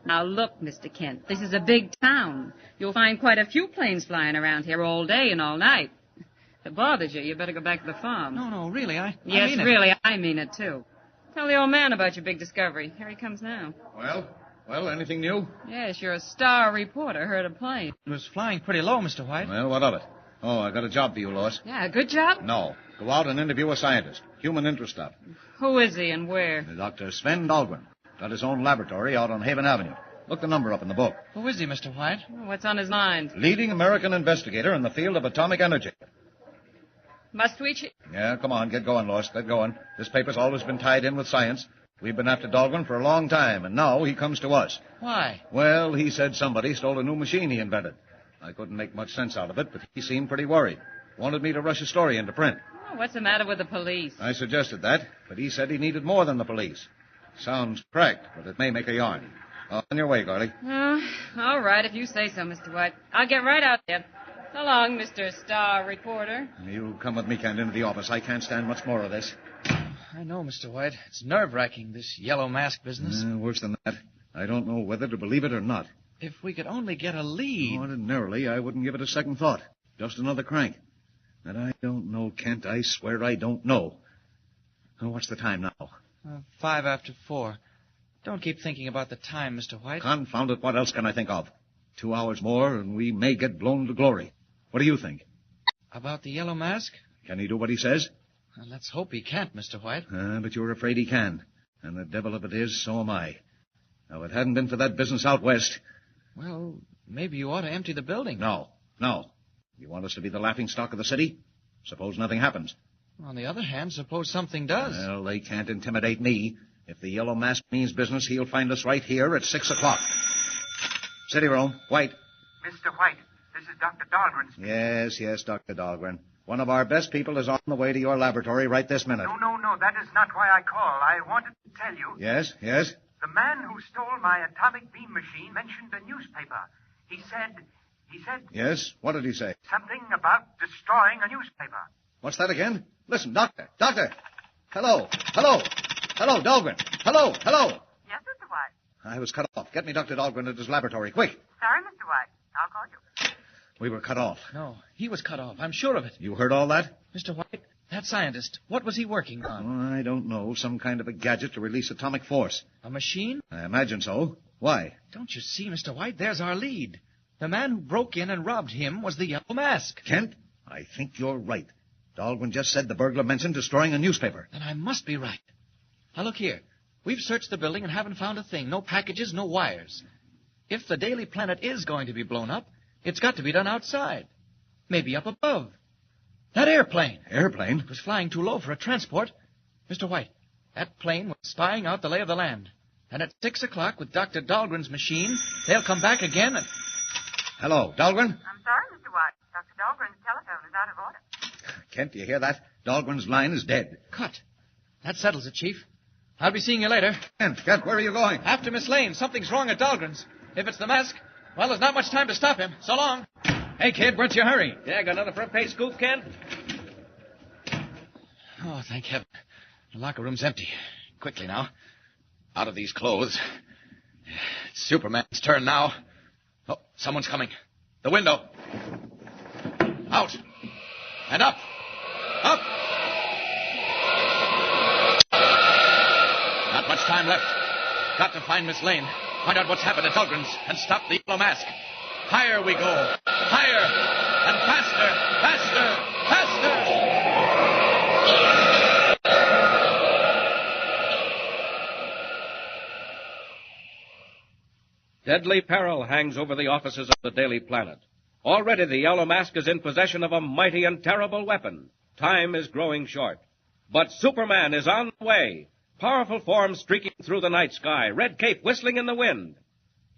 Now, look, Mr. Kent, this is a big town. You'll find quite a few planes flying around here all day and all night. If it bothers you, you better go back to the farm. No, really, I Yes, mean it. really, I mean it, too. Tell the old man about your big discovery. Here he comes now. Well, anything new? Yes, you're a star reporter. Heard a plane. It was flying pretty low, Mr. White. Well, what of it? Oh, I got a job for you, Lois. Yeah, good job. No. Go out and interview a scientist. Human interest stuff. Who is he and where? Dr. Sven Dahlgren. Got his own laboratory out on Haven Avenue. Look the number up in the book. Who is he, Mr. White? What's on his mind? Leading American investigator in the field of atomic energy. Must we... Yeah, come on, get going, Lois. Get going. This paper's always been tied in with science. We've been after Dahlgren for a long time, and now he comes to us. Why? Well, he said somebody stole a new machine he invented. I couldn't make much sense out of it, but he seemed pretty worried. Wanted me to rush a story into print. Oh, what's the matter with the police? I suggested that, but he said he needed more than the police. Sounds cracked, but it may make a yarn. On your way, Garley. All right, if you say so, Mr. White. I'll get right out there. So long, Mr. Star Reporter. You come with me, Kent, into the office. I can't stand much more of this. I know, Mr. White. It's nerve-wracking, this yellow mask business. Worse than that. I don't know whether to believe it or not. If we could only get a lead. Ordinarily, I wouldn't give it a second thought. Just another crank. But I don't know, Kent. I swear I don't know. Oh, what's the time now? 5 after 4. Don't keep thinking about the time, Mr. White. Confound it, what else can I think of? 2 hours more, and we may get blown to glory. What do you think? About the yellow mask? Can he do what he says? Well, let's hope he can't, Mr. White. But you're afraid he can. And the devil of it is, so am I. Now, if it hadn't been for that business out west... Well, maybe you ought to empty the building. No. You want us to be the laughingstock of the city? Suppose nothing happens. On the other hand, suppose something does. Well, they can't intimidate me. If the yellow mask means business, he'll find us right here at 6 o'clock. City room. White. Mr. White, this is Dr. Dahlgren speaking. Yes, Dr. Dahlgren. One of our best people is on the way to your laboratory right this minute. No, that is not why I call. I wanted to tell you. Yes? The man who stole my atomic beam machine mentioned a newspaper. He said... Yes? What did he say? Something about destroying a newspaper. What's that again? Listen, Doctor! Hello, Dahlgren! Hello! Yes, Mr. White. I was cut off. Get me Dr. Dahlgren at his laboratory, quick. Sorry, Mr. White. I'll call you. We were cut off. No, he was cut off. I'm sure of it. You heard all that? Mr. White, that scientist, what was he working on? Oh, I don't know. Some kind of a gadget to release atomic force. A machine? I imagine so. Why? Don't you see, Mr. White? There's our lead. The man who broke in and robbed him was the Yellow Mask. Kent, I think you're right. Dahlgren just said the burglar mentioned destroying a newspaper. Then I must be right. Now, look here. We've searched the building and haven't found a thing. No packages, no wires. If the Daily Planet is going to be blown up, it's got to be done outside. Maybe up above. That airplane. Airplane? It was flying too low for a transport. Mr. White, that plane was spying out the lay of the land. And at 6 o'clock with Dr. Dahlgren's machine, they'll come back again and... Hello, Dahlgren? I'm sorry, Mr. White. Dr. Dahlgren's telephone is out of order. Kent, do you hear that? Dahlgren's line is dead. Cut. That settles it, Chief. I'll be seeing you later. Kent, where are you going? After Miss Lane. Something's wrong at Dahlgren's. If it's the mask, well, there's not much time to stop him. So long. Hey, kid, what's your hurry? Yeah, got another front page scoop, Kent? Oh, thank heaven. The locker room's empty. Quickly now. Out of these clothes. It's Superman's turn now. Oh, someone's coming. The window. Out. And up. Up. much time left. Got to find Miss Lane, find out what's happened at Dahlgren's, and stop the Yellow Mask. Higher we go. Higher. And faster, faster, faster. Deadly peril hangs over the offices of the Daily Planet. Already the Yellow Mask is in possession of a mighty and terrible weapon. Time is growing short. But Superman is on the way. Powerful form streaking through the night sky, red cape whistling in the wind.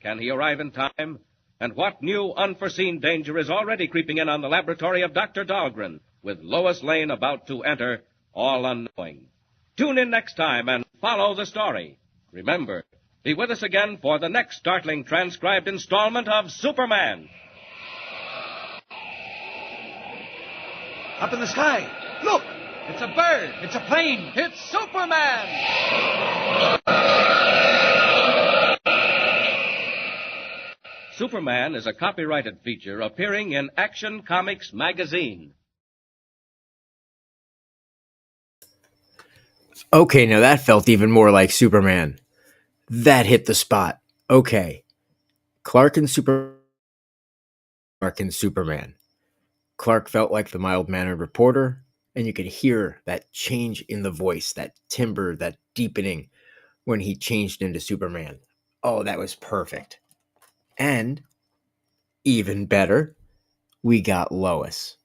Can he arrive in time? And what new unforeseen danger is already creeping in on the laboratory of Dr. Dahlgren, with Lois Lane about to enter, all unknowing? Tune in next time and follow the story. Remember, be with us again for the next startling transcribed installment of Superman. Up in the sky. Look! It's a bird. It's a plane. It's Superman! Superman is a copyrighted feature appearing in Action Comics magazine. Okay, now that felt even more like Superman. That hit the spot. Okay. Clark and Superman. Clark felt like the mild-mannered reporter, and you could hear that change in the voice, that timbre, that deepening when he changed into Superman. Oh, that was perfect. And, even better, we got Lois.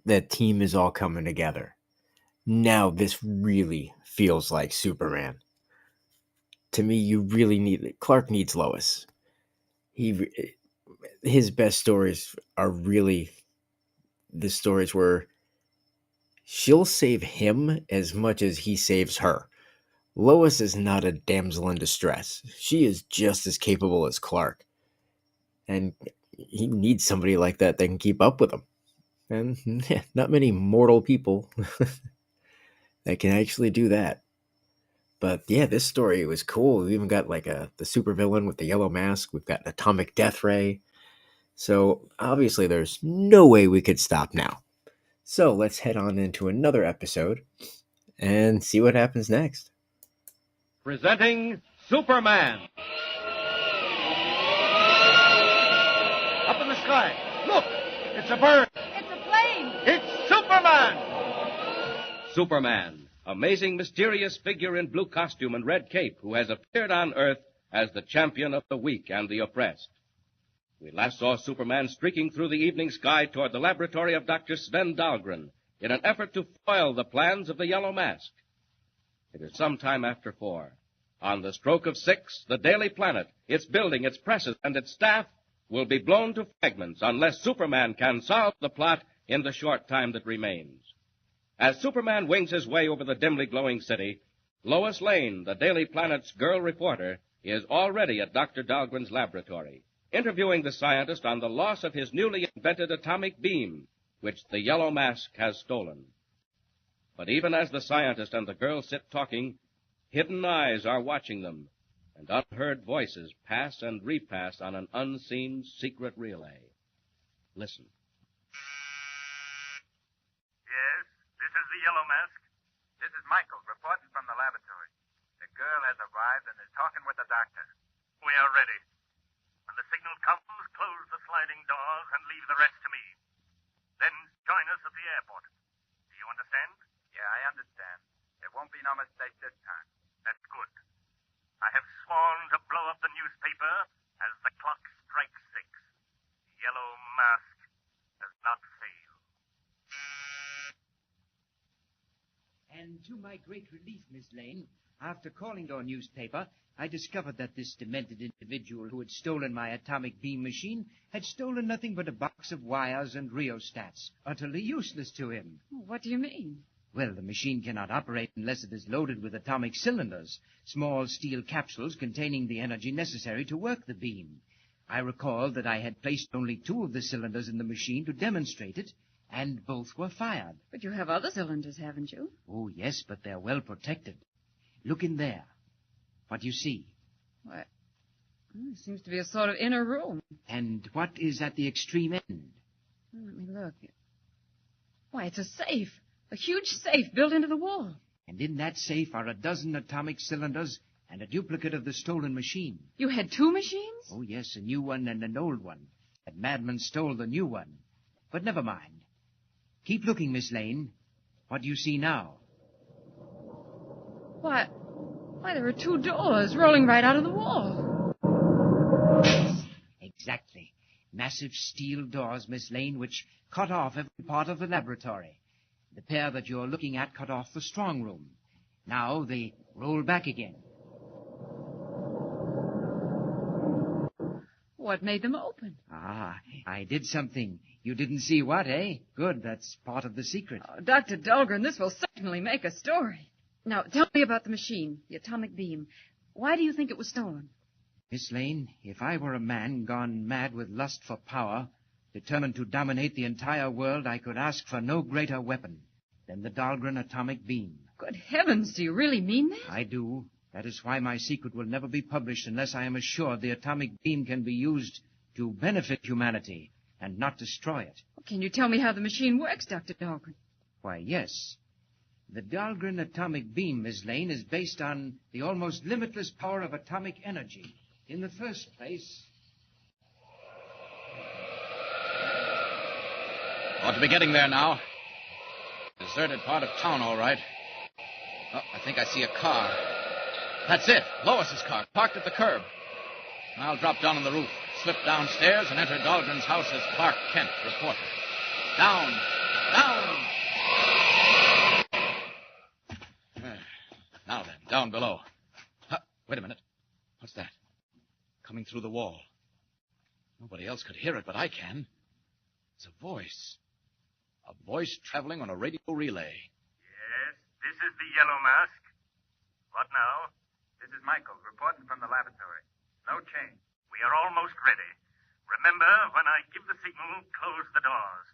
The team is all coming together. Now this really feels like Superman. To me, you really need... Clark needs Lois. His best stories are really the stories where she'll save him as much as he saves her. Lois is not a damsel in distress. She is just as capable as Clark. And he needs somebody like that can keep up with him. And not many mortal people that can actually do that. But yeah, this story was cool. We even got like the supervillain with the yellow mask. We've got an atomic death ray. So obviously there's no way we could stop now. So let's head on into another episode and see what happens next. Presenting Superman. Up in the sky. Look! It's a bird. It's a plane. It's Superman! Superman, amazing, mysterious figure in blue costume and red cape who has appeared on Earth as the champion of the weak and the oppressed. We last saw Superman streaking through the evening sky toward the laboratory of Dr. Sven Dahlgren in an effort to foil the plans of the Yellow Mask. It is some time after 4. On the stroke of 6, the Daily Planet, its building, its presses, and its staff will be blown to fragments unless Superman can solve the plot in the short time that remains. As Superman wings his way over the dimly glowing city, Lois Lane, the Daily Planet's girl reporter, is already at Dr. Dahlgren's laboratory, interviewing the scientist on the loss of his newly invented atomic beam, which the Yellow Mask has stolen. But even as the scientist and the girl sit talking, hidden eyes are watching them, and unheard voices pass and repass on an unseen secret relay. Listen. Yes, this is the Yellow Mask. This is Michael, reporting from the laboratory. The girl has arrived and is talking with the doctor. We are ready. When the signal comes, close the sliding doors and leave the rest to me. Then join us at the airport. Do you understand? Yeah, I understand. There won't be no mistake this time. That's good. I have sworn to blow up the newspaper as the clock strikes 6. The Yellow Mask does not fail. And to my great relief, Miss Lane, after calling your newspaper, I discovered that this demented individual who had stolen my atomic beam machine had stolen nothing but a box of wires and rheostats, utterly useless to him. What do you mean? Well, the machine cannot operate unless it is loaded with atomic cylinders, small steel capsules containing the energy necessary to work the beam. I recalled that I had placed only 2 of the cylinders in the machine to demonstrate it, and both were fired. But you have other cylinders, haven't you? Oh, yes, but they're well protected. Look in there. What do you see? Why, it seems to be a sort of inner room. And what is at the extreme end? Let me look. Why, it's a safe. A huge safe built into the wall. And in that safe are a dozen atomic cylinders and a duplicate of the stolen machine. You had 2 machines? Oh, yes, a new one and an old one. That madman stole the new one. But never mind. Keep looking, Miss Lane. What do you see now? Why, there are 2 doors rolling right out of the wall. Exactly. Massive steel doors, Miss Lane, which cut off every part of the laboratory. The pair that you're looking at cut off the strong room. Now they roll back again. What made them open? Ah, I did something. You didn't see what, eh? Good, that's part of the secret. Oh, Dr. Dahlgren, this will certainly make a story. Now, tell me about the machine, the atomic beam. Why do you think it was stolen? Miss Lane, if I were a man gone mad with lust for power, determined to dominate the entire world, I could ask for no greater weapon than the Dahlgren atomic beam. Good heavens, do you really mean that? I do. That is why my secret will never be published unless I am assured the atomic beam can be used to benefit humanity and not destroy it. Can you tell me how the machine works, Dr. Dahlgren? Why, yes. The Dahlgren atomic beam, Miss Lane, is based on the almost limitless power of atomic energy. In the first place... Ought to be getting there now. Deserted part of town, all right. Oh, I think I see a car. That's it. Lois's car, parked at the curb. I'll drop down on the roof, slip downstairs, and enter Dahlgren's house as Clark Kent, reporter. Down! Now then, down below. Wait a minute. What's that? Coming through the wall. Nobody else could hear it, but I can. It's a voice. A voice traveling on a radio relay. Yes, this is the Yellow Mask. What now? This is Michael, reporting from the laboratory. No change. We are almost ready. Remember, when I give the signal, close the doors.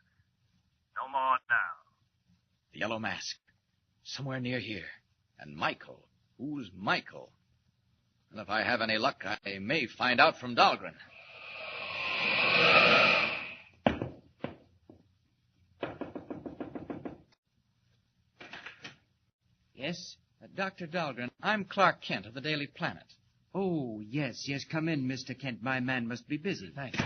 No more now. The Yellow Mask. Somewhere near here. And Michael. Who's Michael? And if I have any luck, I may find out from Dahlgren. Yes? Dr. Dahlgren, I'm Clark Kent of the Daily Planet. Oh, yes, come in, Mr. Kent. My man must be busy. Thanks.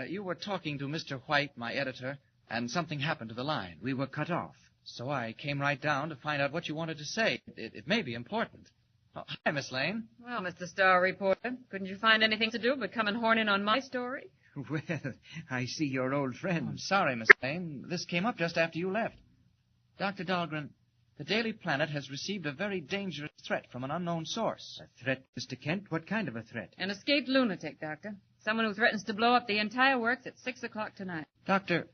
You were talking to Mr. White, my editor, and something happened to the line. We were cut off. So I came right down to find out what you wanted to say. It may be important. Oh, hi, Miss Lane. Well, Mr. Star Reporter, couldn't you find anything to do but come and horn in on my story? Well, I see you're old friends. I'm sorry, Miss Lane. This came up just after you left. Dr. Dahlgren, the Daily Planet has received a very dangerous threat from an unknown source. A threat, Mr. Kent? What kind of a threat? An escaped lunatic, Doctor. Someone who threatens to blow up the entire works at 6 o'clock tonight. Doctor,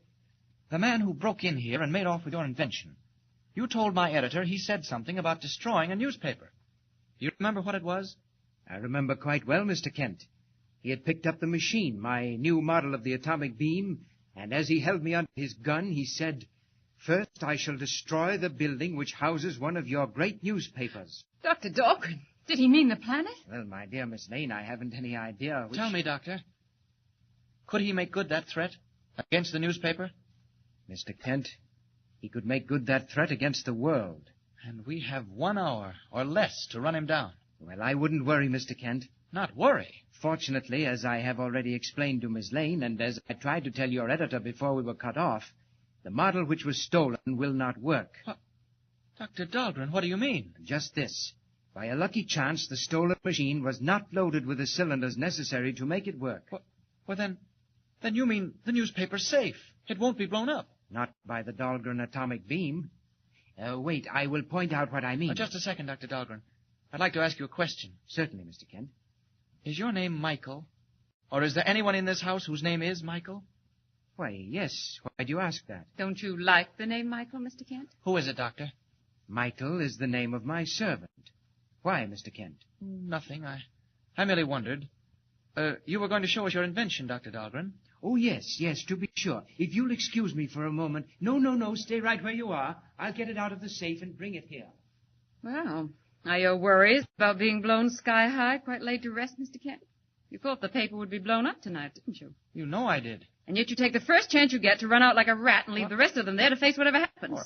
the man who broke in here and made off with your invention, you told my editor he said something about destroying a newspaper. Do you remember what it was? I remember quite well, Mr. Kent. He had picked up the machine, my new model of the atomic beam, and as he held me under his gun, he said, "First, I shall destroy the building which houses one of your great newspapers." Dr. Dahlgren, did he mean the planet? Well, my dear Miss Lane, I haven't any idea which... Tell me, Doctor, could he make good that threat against the newspaper? Mr. Kent, he could make good that threat against the world. And we have 1 hour or less to run him down. Well, I wouldn't worry, Mr. Kent. Not worry? Fortunately, as I have already explained to Miss Lane, and as I tried to tell your editor before we were cut off, the model which was stolen will not work. What? Dr. Dahlgren, what do you mean? Just this. By a lucky chance, the stolen machine was not loaded with the cylinders necessary to make it work. Well, then you mean the newspaper's safe. It won't be blown up. Not by the Dahlgren atomic beam. Wait, I will point out what I mean. Just a second, Dr. Dahlgren. I'd like to ask you a question. Certainly, Mr. Kent. Is your name Michael? Or is there anyone in this house whose name is Michael? Why, yes. Why do you ask that? Don't you like the name Michael, Mr. Kent? Who is it, Doctor? Michael is the name of my servant. Why, Mr. Kent? Nothing. I merely wondered. You were going to show us your invention, Dr. Dahlgren. Oh, yes, to be sure. If you'll excuse me for a moment. No, stay right where you are. I'll get it out of the safe and bring it here. Well, are your worries about being blown sky high quite laid to rest, Mr. Kent? You thought the paper would be blown up tonight, didn't you? You know I did. And yet you take the first chance you get to run out like a rat and leave the rest of them there to face whatever happens.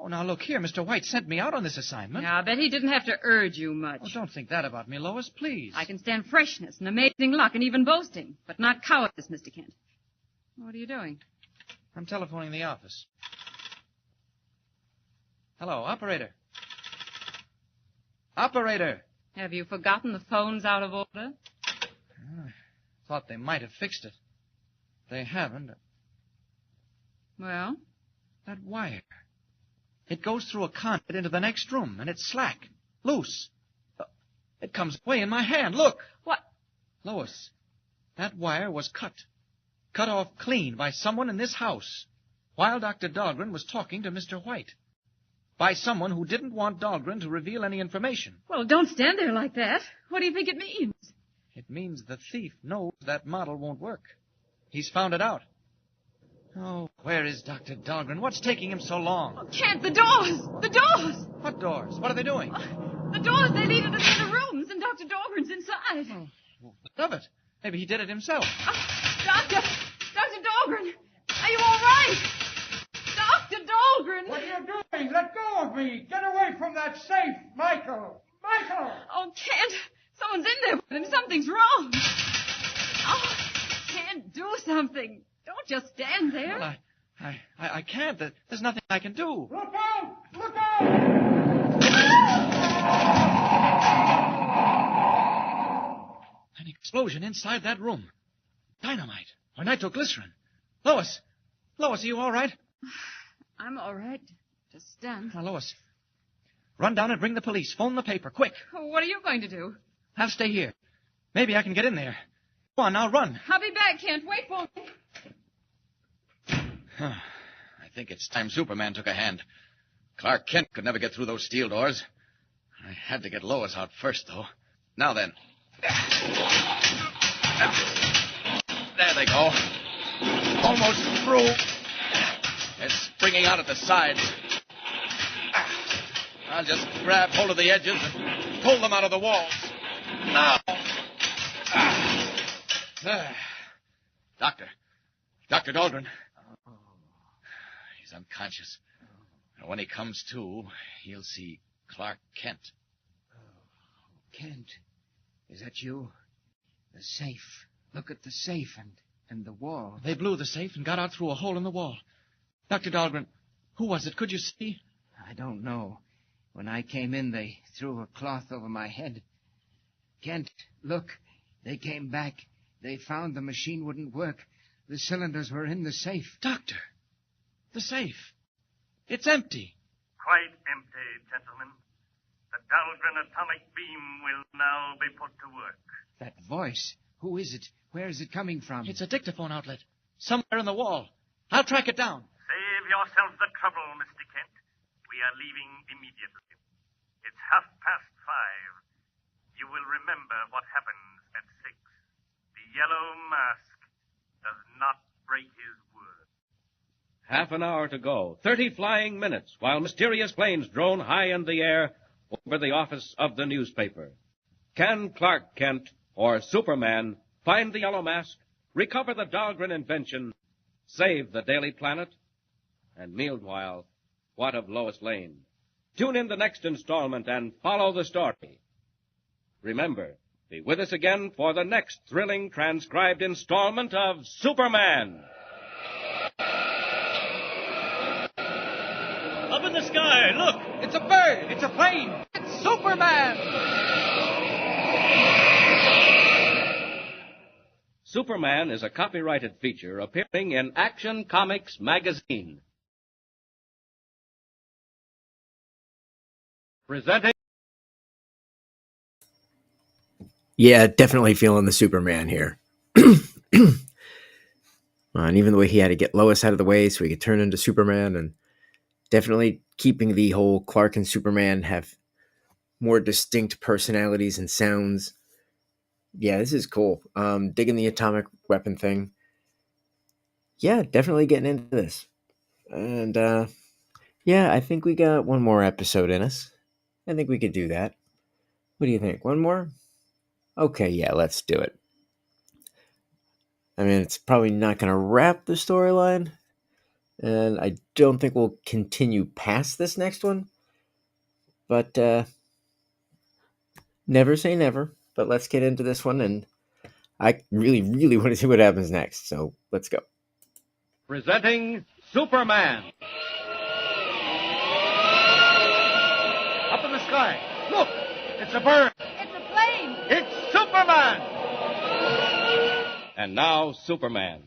Oh, now look here. Mr. White sent me out on this assignment. Yeah, I bet he didn't have to urge you much. Oh, don't think that about me, Lois, please. I can stand freshness and amazing luck and even boasting, but not cowardice, Mr. Kent. What are you doing? I'm telephoning the office. Hello, operator. Operator! Have you forgotten the phone's out of order? Thought they might have fixed it. They haven't. Well? That wire. It goes through a conduit into the next room, and it's slack, loose. It comes away in my hand. Look! What? Lois, that wire was cut. Cut off clean by someone in this house while Dr. Dahlgren was talking to Mr. White. By someone who didn't want Dahlgren to reveal any information. Well, don't stand there like that. What do you think it means? It means the thief knows that model won't work. He's found it out. Oh, where is Dr. Dahlgren? What's taking him so long? Oh, Kent, the doors! The doors! What doors? What are they doing? The doors, they lead into the other rooms, and Dr. Dahlgren's inside. Oh, of it. Maybe he did it himself. Dr. Dahlgren, are you all right? Dr. Dahlgren! What are you doing? Let go of me! Get away from that safe, Michael! Michael! Oh, Kent, someone's in there with him. Something's wrong. Oh, Kent, do something. Don't just stand there. Well, I can't. There's nothing I can do. Look out! Look out! An explosion inside that room. Dynamite or nitroglycerin. Lois! Lois, are you all right? I'm all right. Just stunned. Now, Lois, run down and bring the police. Phone the paper, quick. Oh, what are you going to do? I'll stay here. Maybe I can get in there. Go on, now run. I'll be back, Kent. Wait for me. I think it's time Superman took a hand. Clark Kent could never get through those steel doors. I had to get Lois out first, though. Now then. There they go. Almost through. They're springing out at the sides. I'll just grab hold of the edges and pull them out of the walls. Now. Dr. Dahlgren. He's unconscious. And when he comes to, he'll see Clark Kent. Kent, is that you? The safe. Look at the safe and the wall. They blew the safe and got out through a hole in the wall. Dr. Dahlgren, who was it? Could you see? I don't know. When I came in, they threw a cloth over my head. Kent, look. They came back. They found the machine wouldn't work. The cylinders were in the safe. Doctor, the safe. It's empty. Quite empty, gentlemen. The Dahlgren atomic beam will now be put to work. That voice. Who is it? Where is it coming from? It's a dictaphone outlet. Somewhere in the wall. I'll track it down. Save yourself the trouble, Mr. Kent. We are leaving immediately. It's 5:30. You will remember what happens at 6. The yellow mask does not break his word. Half an hour to go. 30 flying minutes while mysterious planes drone high in the air over the office of the newspaper. Can Clark Kent or Superman find the yellow mask, recover the Dahlgren invention, save the Daily Planet? And meanwhile, what of Lois Lane? Tune in the next installment and follow the story. Remember, be with us again for the next thrilling transcribed installment of Superman. Up in the sky, look! It's a bird! It's a plane! It's Superman! Superman is a copyrighted feature appearing in Action Comics magazine. Presenting... Yeah, definitely feeling the Superman here. And even the way he had to get Lois out of the way so he could turn into Superman, and definitely keeping the whole Clark and Superman have more distinct personalities and sounds. Yeah, this is cool. Digging the atomic weapon thing. Yeah, definitely getting into this. And yeah, I think we got one more episode in us. I think we could do that. What do you think? One more? Okay, yeah, let's do it. I mean, it's probably not going to wrap the storyline. And I don't think we'll continue past this next one. But never say never. But let's get into this one, and I really, really want to see what happens next. So let's go. Presenting Superman. Up in the sky. Look! It's a bird. It's a plane. It's Superman! And now, Superman.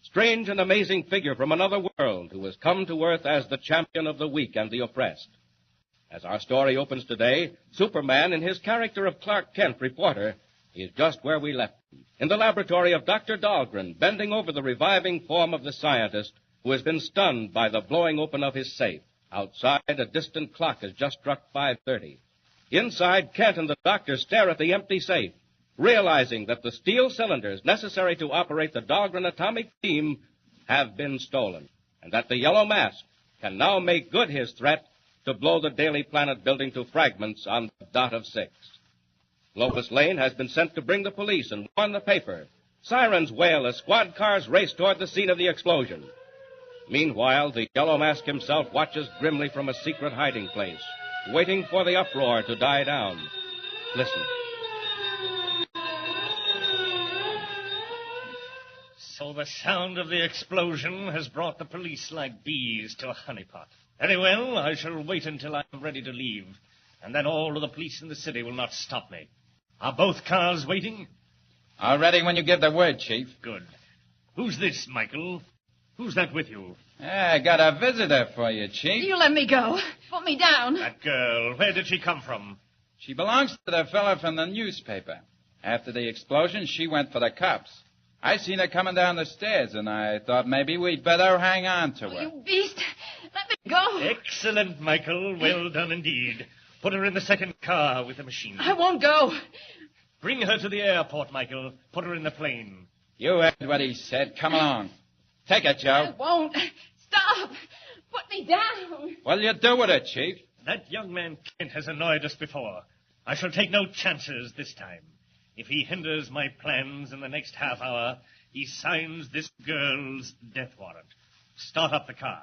Strange and amazing figure from another world who has come to Earth as the champion of the weak and the oppressed. As our story opens today, Superman, in his character of Clark Kent, reporter, is just where we left him, in the laboratory of Dr. Dahlgren, bending over the reviving form of the scientist who has been stunned by the blowing open of his safe. Outside, a distant clock has just struck 5:30. Inside, Kent and the doctor stare at the empty safe, realizing that the steel cylinders necessary to operate the Dahlgren atomic beam have been stolen, and that the Yellow Mask can now make good his threat to blow the Daily Planet building to fragments on the dot of 6. Lois Lane has been sent to bring the police and warn the paper. Sirens wail as squad cars race toward the scene of the explosion. Meanwhile, the Yellow Mask himself watches grimly from a secret hiding place, waiting for the uproar to die down. Listen. So the sound of the explosion has brought the police like bees to a honeypot. Very well, I shall wait until I am ready to leave, and then all of the police in the city will not stop me. Are both cars waiting? All ready when you give the word, Chief. Good. Who's this, Michael? Who's that with you? I got a visitor for you, Chief. You let me go. Put me down. That girl, where did she come from? She belongs to the fella from the newspaper. After the explosion, she went for the cops. I seen her coming down the stairs, and I thought maybe we'd better hang on to her. You beast. Let me go. Excellent, Michael. Well done indeed. Put her in the second car with the machine. I won't go. Bring her to the airport, Michael. Put her in the plane. You heard what he said. Come along. Take it, I Joe. won't. Stop. Put me down. What'll you do with it, Chief? That young man Kent has annoyed us before. I shall take no chances this time. If he hinders my plans in the next half hour, he signs this girl's death warrant. Start up the car.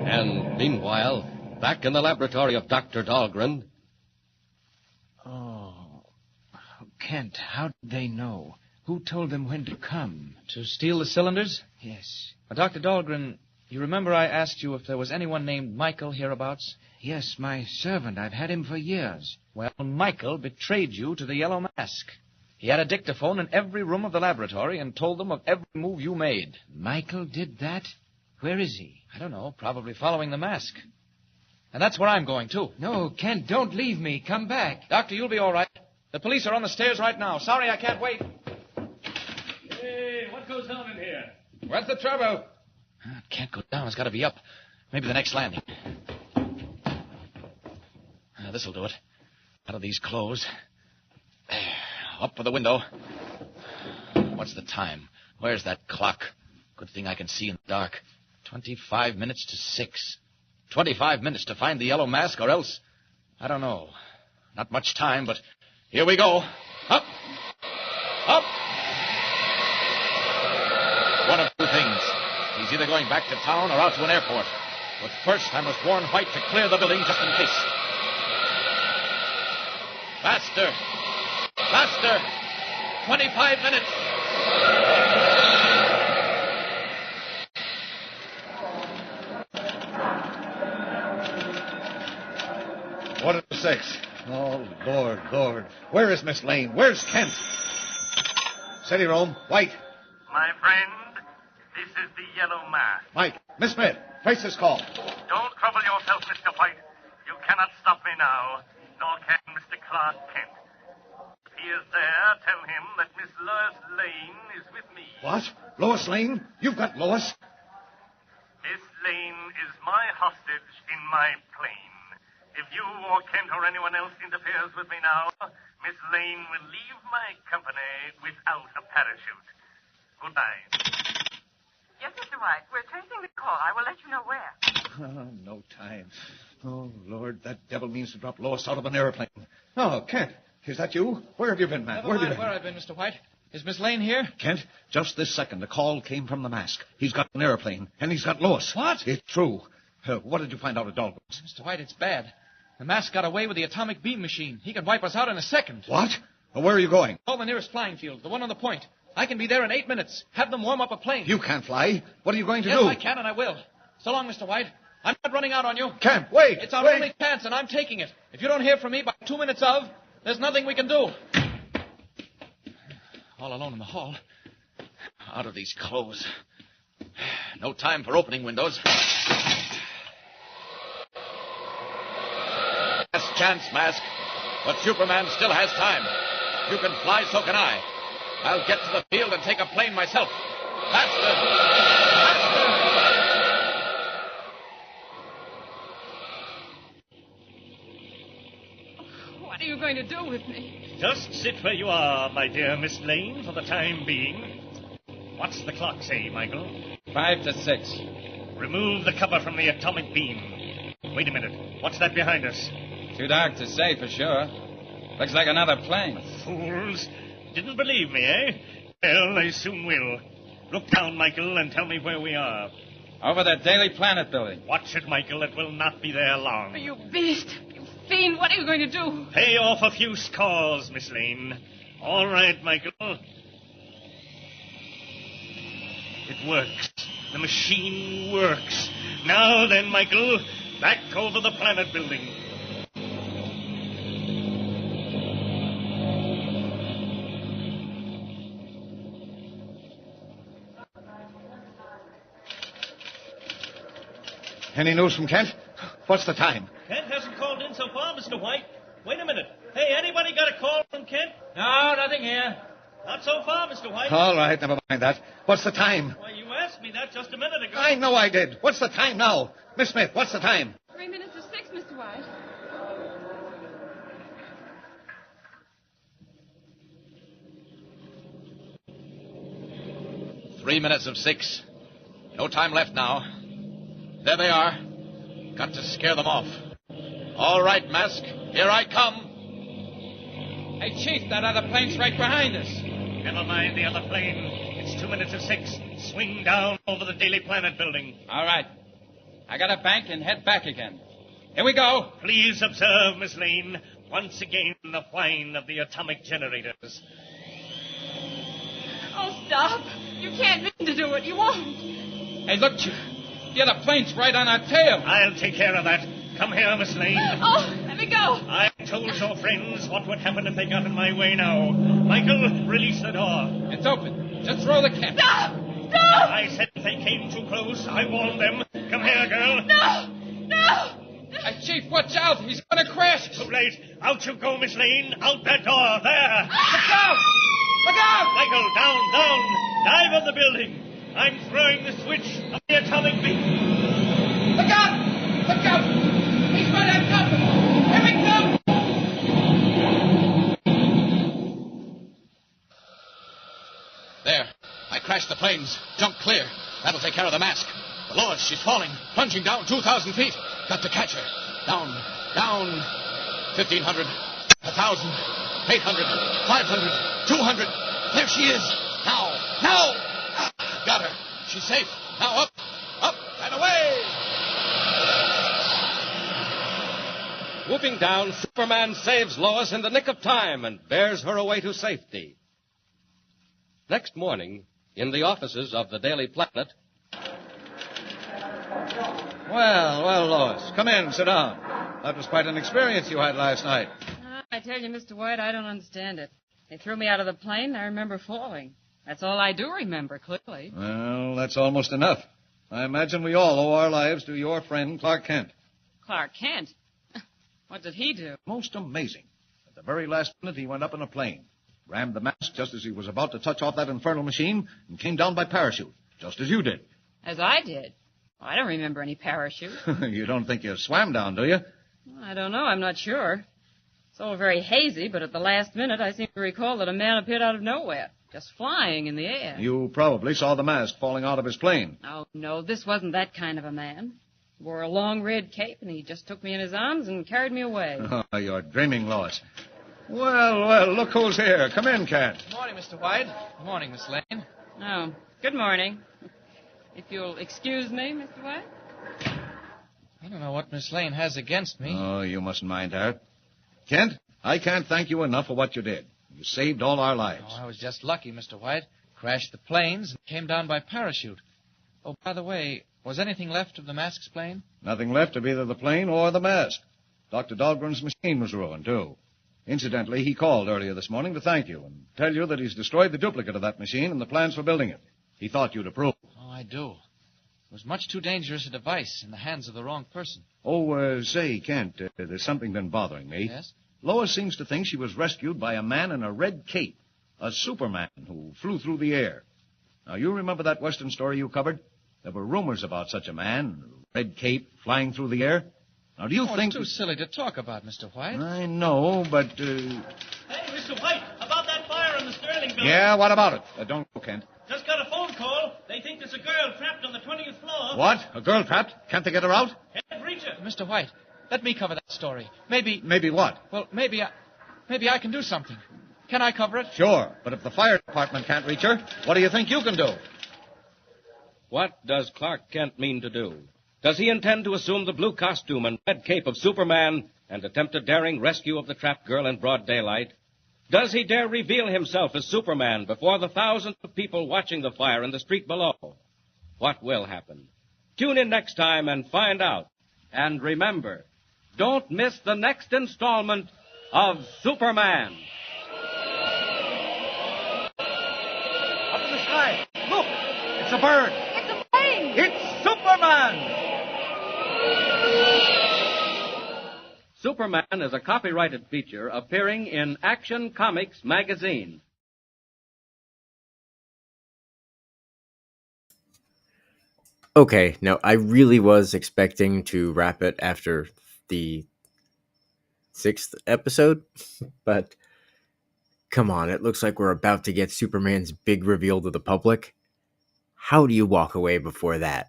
And meanwhile, back in the laboratory of Dr. Dahlgren. Oh, Kent, how did they know? Who told them when to come? To steal the cylinders? Yes. Dr. Dahlgren, you remember I asked you if there was anyone named Michael hereabouts? Yes, my servant. I've had him for years. Well, Michael betrayed you to the Yellow Mask. He had a dictaphone in every room of the laboratory and told them of every move you made. Michael did that? Where is he? I don't know, probably following the mask. And that's where I'm going, too. No, Kent, don't leave me. Come back. Doctor, you'll be all right. The police are on the stairs right now. Sorry, I can't wait. Hey, what goes on in here? What's the trouble? It can't go down. It's got to be up. Maybe the next landing. This'll do it. Out of these clothes. There. Up for the window. What's the time? Where's that clock? Good thing I can see in the dark. 25 minutes to 6. 25 minutes to find the Yellow Mask, or else... I don't know. Not much time, but here we go. Up! Up! One of two things. He's either going back to town or out to an airport. But first, I must warn White to clear the building just in case. Faster! Faster! 25 minutes! Quarter to 6. Oh, Lord, Lord. Where is Miss Lane? Where's Kent? City Rome. White. My friend, this is the Yellow Mask. Mike. Miss Smith. Trace this call. Don't trouble yourself, Mr. White. You cannot stop me now, nor can Mr. Clark Kent. If he is there, tell him that Miss Lois Lane is with me. What? Lois Lane? You've got Lois? Miss Lane is my hostage in my plane. If you or Kent or anyone else interferes with me now, Miss Lane will leave my company without a parachute. Goodbye. Yes, Mr. White. We're tracing the call. I will let you know where. No time. Oh, Lord, that devil means to drop Lois out of an airplane. Oh, Kent, is that you? Where have you been, man? Never Where have you mind been? where I've been, Mr. White. Is Miss Lane here? Kent, just this second, a call came from the mask. He's got an airplane, and he's got Lois. What? It's true. What did you find out at Dahlgren's? Mr. White, it's bad. The mask got away with the atomic beam machine. He can wipe us out in a second. What? Where are you going? Call the nearest flying field, the one on the point. I can be there in 8 minutes. Have them warm up a plane. You can't fly. What are you going to yes, do? I can, and I will. So long, Mr. White. I'm not running out on you. Kent, wait! It's our wait. only chance, and I'm taking it. If you don't hear from me by 2 minutes of, there's nothing we can do. All alone in the hall. Out of these clothes. No time for opening windows. Last chance, Mask. But Superman still has time. You can fly, so can I. I'll get to the field and take a plane myself. Faster! Faster! What are you going to do with me? Just sit where you are, my dear Miss Lane, for the time being. What's the clock say, Michael? 5 to 6. Remove the cover from the atomic beam. Wait a minute. What's that behind us? Too dark to say for sure. Looks like another plane. Fools. Didn't believe me, eh? Well, I soon will. Look down, Michael, and tell me where we are. Over the Daily Planet building. Watch it, Michael. It will not be there long. You beast! You fiend! What are you going to do? Pay off a few scores, Miss Lane. All right, Michael. It works. The machine works. Now then, Michael, back over the planet building. Any news from Kent? What's the time? Kent hasn't called in so far, Mr. White. Wait a minute. Hey, anybody got a call from Kent? No, nothing here. Not so far, Mr. White. All right, never mind that. What's the time? Why, you asked me that just a minute ago. I know I did. What's the time now? Miss Smith, what's the time? 3 minutes to 6, Mr. White. Three minutes of 6. No time left now. There they are. Got to scare them off. All right, Mask. Here I come. Hey, Chief, that other plane's right behind us. Never mind the other plane. It's 2 minutes of 6. Swing down over the Daily Planet building. All right. I got to bank and head back again. Here we go. Please observe, Miss Lane, once again the whine of the atomic generators. Oh, stop. You can't mean to do it. You won't. Hey, look, Chief. The other plane's right on our tail. I'll take care of that. Come here, Miss Lane. Oh, let me go. I told your friends what would happen if they got in my way now. Michael, release the door. It's open. Just throw the catch. Stop! Stop! I said if they came too close, I warned them. Come here, girl. No! No! Hey, Chief, watch out. He's going to crash. Too late. Out you go, Miss Lane. Out that door. There. Look out! Look out! Michael, down, down. Dive on the building. I'm throwing the switch of the atomic beam. Look out! Look out! He's right on top of us! Here we come! There. I crashed the planes. Jumped clear. That'll take care of the Mask. But Lois, she's falling. Plunging down 2,000 feet. Got to catch her. Down. Down. 1,500. 1,000. 800. 500. 200. There she is. Now. Now. Got her. She's safe. Now up. Up and away. Whooping down, Superman saves Lois in the nick of time and bears her away to safety. Next morning, in the offices of the Daily Planet. Well, Lois. Come in, sit down. That was quite an experience you had last night. I tell you, Mr. White, I don't understand it. They threw me out of the plane. I remember falling. That's all I do remember, clearly. Well, that's almost enough. I imagine we all owe our lives to your friend, Clark Kent. Clark Kent? What did he do? Most amazing. At the very last minute, he went up in a plane, rammed the mask just as he was about to touch off that infernal machine, and came down by parachute, just as you did. As I did? Oh, I don't remember any parachute. You don't think you swam down, do you? I don't know. I'm not sure. It's all very hazy, but at the last minute, I seem to recall that a man appeared out of nowhere, just flying in the air. You probably saw the mask falling out of his plane. Oh, no, this wasn't that kind of a man. Wore a long red cape, and he just took me in his arms and carried me away. Oh, you're dreaming, Lois. Well, look who's here. Come in, Kent. Good morning, Mr. White. Good morning, Miss Lane. Oh, good morning. If you'll excuse me, Mr. White. I don't know what Miss Lane has against me. Oh, you mustn't mind her. Kent, I can't thank you enough for what you did. You saved all our lives. Oh, I was just lucky, Mr. White. Crashed the planes and came down by parachute. Oh, by the way, was anything left of the mask's plane? Nothing left of either the plane or the mask. Dr. Dahlgren's machine was ruined, too. Incidentally, he called earlier this morning to thank you and tell you that he's destroyed the duplicate of that machine and the plans for building it. He thought you'd approve. Oh, I do. It was much too dangerous a device in the hands of the wrong person. Oh, say, Kent, there's something been bothering me. Yes? Lois seems to think she was rescued by a man in a red cape, a Superman who flew through the air. Now, you remember that Western story you covered? There were rumors about such a man, red cape, flying through the air. Now, do you think... It's too silly to talk about, Mr. White. I know, but... Hey, Mr. White, about that fire in the Sterling building. Yeah, what about it? Don't go, Kent. Just got a phone call. They think there's a girl trapped on the 20th floor. What? A girl trapped? Can't they get her out? Can't reach her. Mr. White, let me cover that story. Maybe... Maybe what? Well, maybe I can do something. Can I cover it? Sure, but if the fire department can't reach her, what do you think you can do? What does Clark Kent mean to do? Does he intend to assume the blue costume and red cape of Superman and attempt a daring rescue of the trapped girl in broad daylight? Does he dare reveal himself as Superman before the thousands of people watching the fire in the street below? What will happen? Tune in next time and find out. And remember, don't miss the next installment of Superman. Up in the sky. Look! It's a bird. It's a plane. It's Superman! Superman is a copyrighted feature appearing in Action Comics magazine. Okay, now I really was expecting to wrap it after the 6th episode, but come on, it looks like we're about to get Superman's big reveal to the public. How do you walk away before that?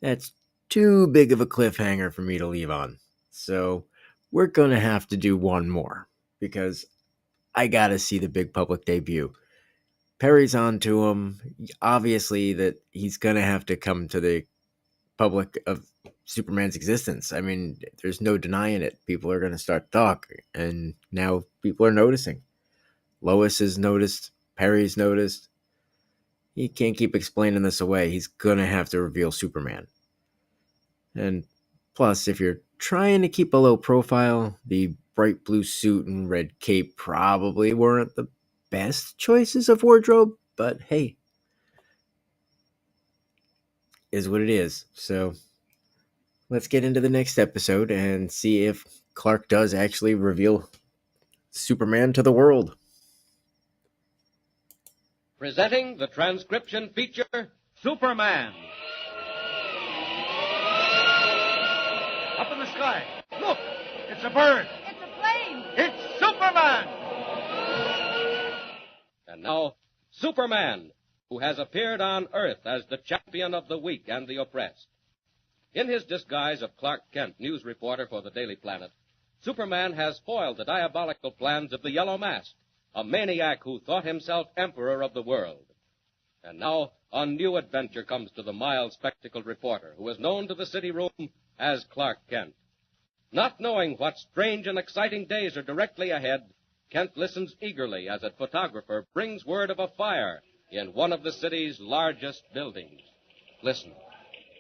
That's too big of a cliffhanger for me to leave on. So we're going to have to do one more, because I got to see the big public debut. Perry's on to him. Obviously that he's going to have to come to the public of Superman's existence. I mean, there's no denying it. People are going to start talking, and now people are noticing. Lois has noticed. Perry's noticed. He can't keep explaining this away. He's going to have to reveal Superman. And plus, if you're trying to keep a low profile, the bright blue suit and red cape probably weren't the best choices of wardrobe, but hey, is what it is. So let's get into the next episode and see if Clark does actually reveal Superman to the world. Presenting the transcription feature, Superman. Up in the sky. Look! It's a bird. It's a plane. It's Superman! And now, Superman, who has appeared on Earth as the champion of the weak and the oppressed. In his disguise of Clark Kent, news reporter for the Daily Planet, Superman has foiled the diabolical plans of the Yellow Mask, a maniac who thought himself emperor of the world. And now, a new adventure comes to the mild, spectacled reporter, who is known to the city room as Clark Kent. Not knowing what strange and exciting days are directly ahead, Kent listens eagerly as a photographer brings word of a fire in one of the city's largest buildings. Listen.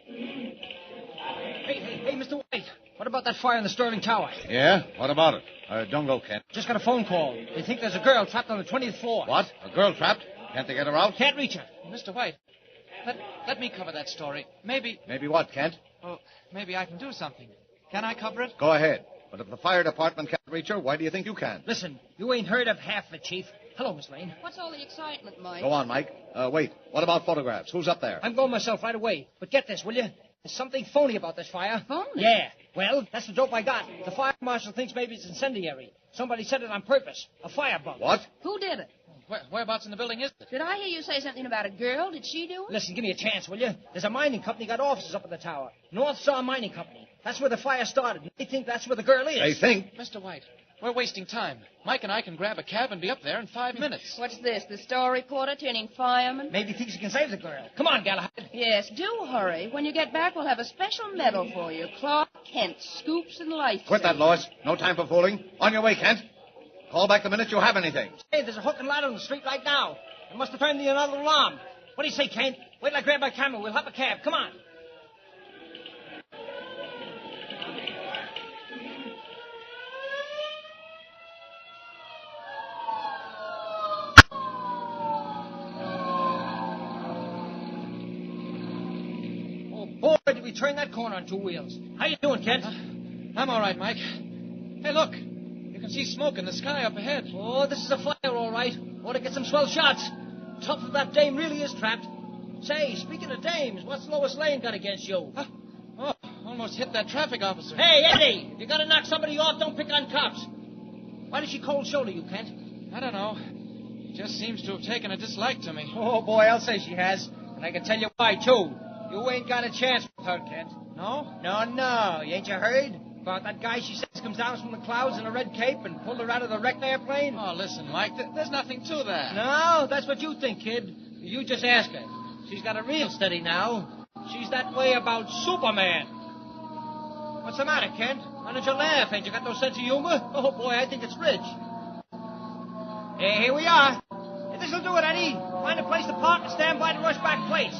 Hey, Mr. White. What about that fire in the Sterling Tower? Yeah? What about it? Don't go, Kent. Just got a phone call. They think there's a girl trapped on the 20th floor. What? A girl trapped? Can't they get her out? Can't reach her. Mr. White, let me cover that story. Maybe what, Kent? maybe I can do something. Can I cover it? Go ahead. But if the fire department can't reach her, why do you think you can? Listen, you ain't heard of half of it, Chief. Hello, Miss Lane. What's all the excitement, Mike? Go on, Mike. Wait. What about photographs? Who's up there? I'm going myself right away. But get this, will you? There's something phony about this fire. Phony? Yeah. Well, that's the dope I got. The fire marshal thinks maybe it's incendiary. Somebody set it on purpose. A firebug. What? Who did it? Whereabouts in the building is it? Did I hear you say something about a girl? Did she do it? Listen, give me a chance, will you? There's a mining company got offices up in the tower. North Star Mining Company. That's where the fire started. They think that's where the girl is. They think? Mr. White, we're wasting time. Mike and I can grab a cab and be up there in 5 minutes. What's this, the star reporter turning fireman? Maybe he thinks he can save the girl. Come on, Galahad. Yes, do hurry. When you get back, we'll have a special medal for you. Clark Kent, Scoops and Life. Quit that, Lois. No time for fooling. On your way, Kent. Call back the minute you have anything. Hey, there's a hook and ladder on the street right now. It must have turned the another alarm. What do you say, Kent? Wait till I grab my camera. We'll hop a cab. Come on. Boy, did we turn that corner on two wheels. How you doing, Kent? I'm all right, Mike. Hey, look. You can see smoke in the sky up ahead. Oh, this is a fire, all right. Ought to get some swell shots. Tough if that dame really is trapped. Say, speaking of dames, what's Lois Lane got against you? Oh, almost hit that traffic officer. Hey, Eddie, if you gotta knock somebody off, don't pick on cops. Why did she cold shoulder you, Kent? I don't know. Just seems to have taken a dislike to me. Oh, boy, I'll say she has. And I can tell you why, too. You ain't got a chance with her, Kent. No? No. Ain't you heard? About that guy she says comes down from the clouds in a red cape and pulled her out of the wrecked airplane? Oh, listen, Mike, there's nothing to that. No, that's what you think, kid. You just ask her. She's got a real steady now. She's that way about Superman. What's the matter, Kent? Why don't you laugh? Ain't you got no sense of humor? Oh, boy, I think it's rich. Hey, here we are. Hey, this'll do it, Eddie. Find a place to park and stand by the rushback place.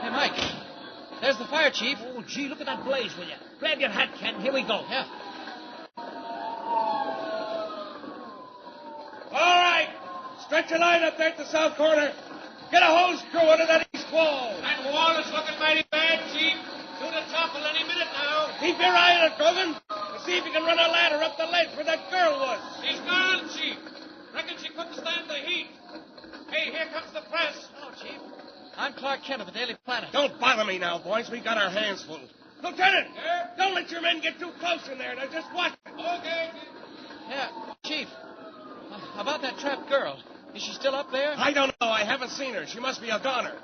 Hey, Mike. There's the fire chief. Oh, gee, look at that blaze, will you? Grab your hat, Kent. Here we go. Yeah. All right. Stretch a line up there at the south corner. Get a hose crew under that east wall. That wall is looking mighty bad, Chief. Due to topple any minute now. Keep your eye on it, Grogan. And see if you can run a ladder up the ledge where that girl was. She's gone, Chief. Reckon she couldn't stand the heat. Hey, here comes the press. Hello, Chief. I'm Clark Kent of the Daily Planet. Don't bother me now, boys. We got our hands full. Lieutenant! Don't let your men get too close in there. Now just watch it. Okay. Yeah, Chief. About that trapped girl. Is she still up there? I don't know. I haven't seen her. She must be a goner.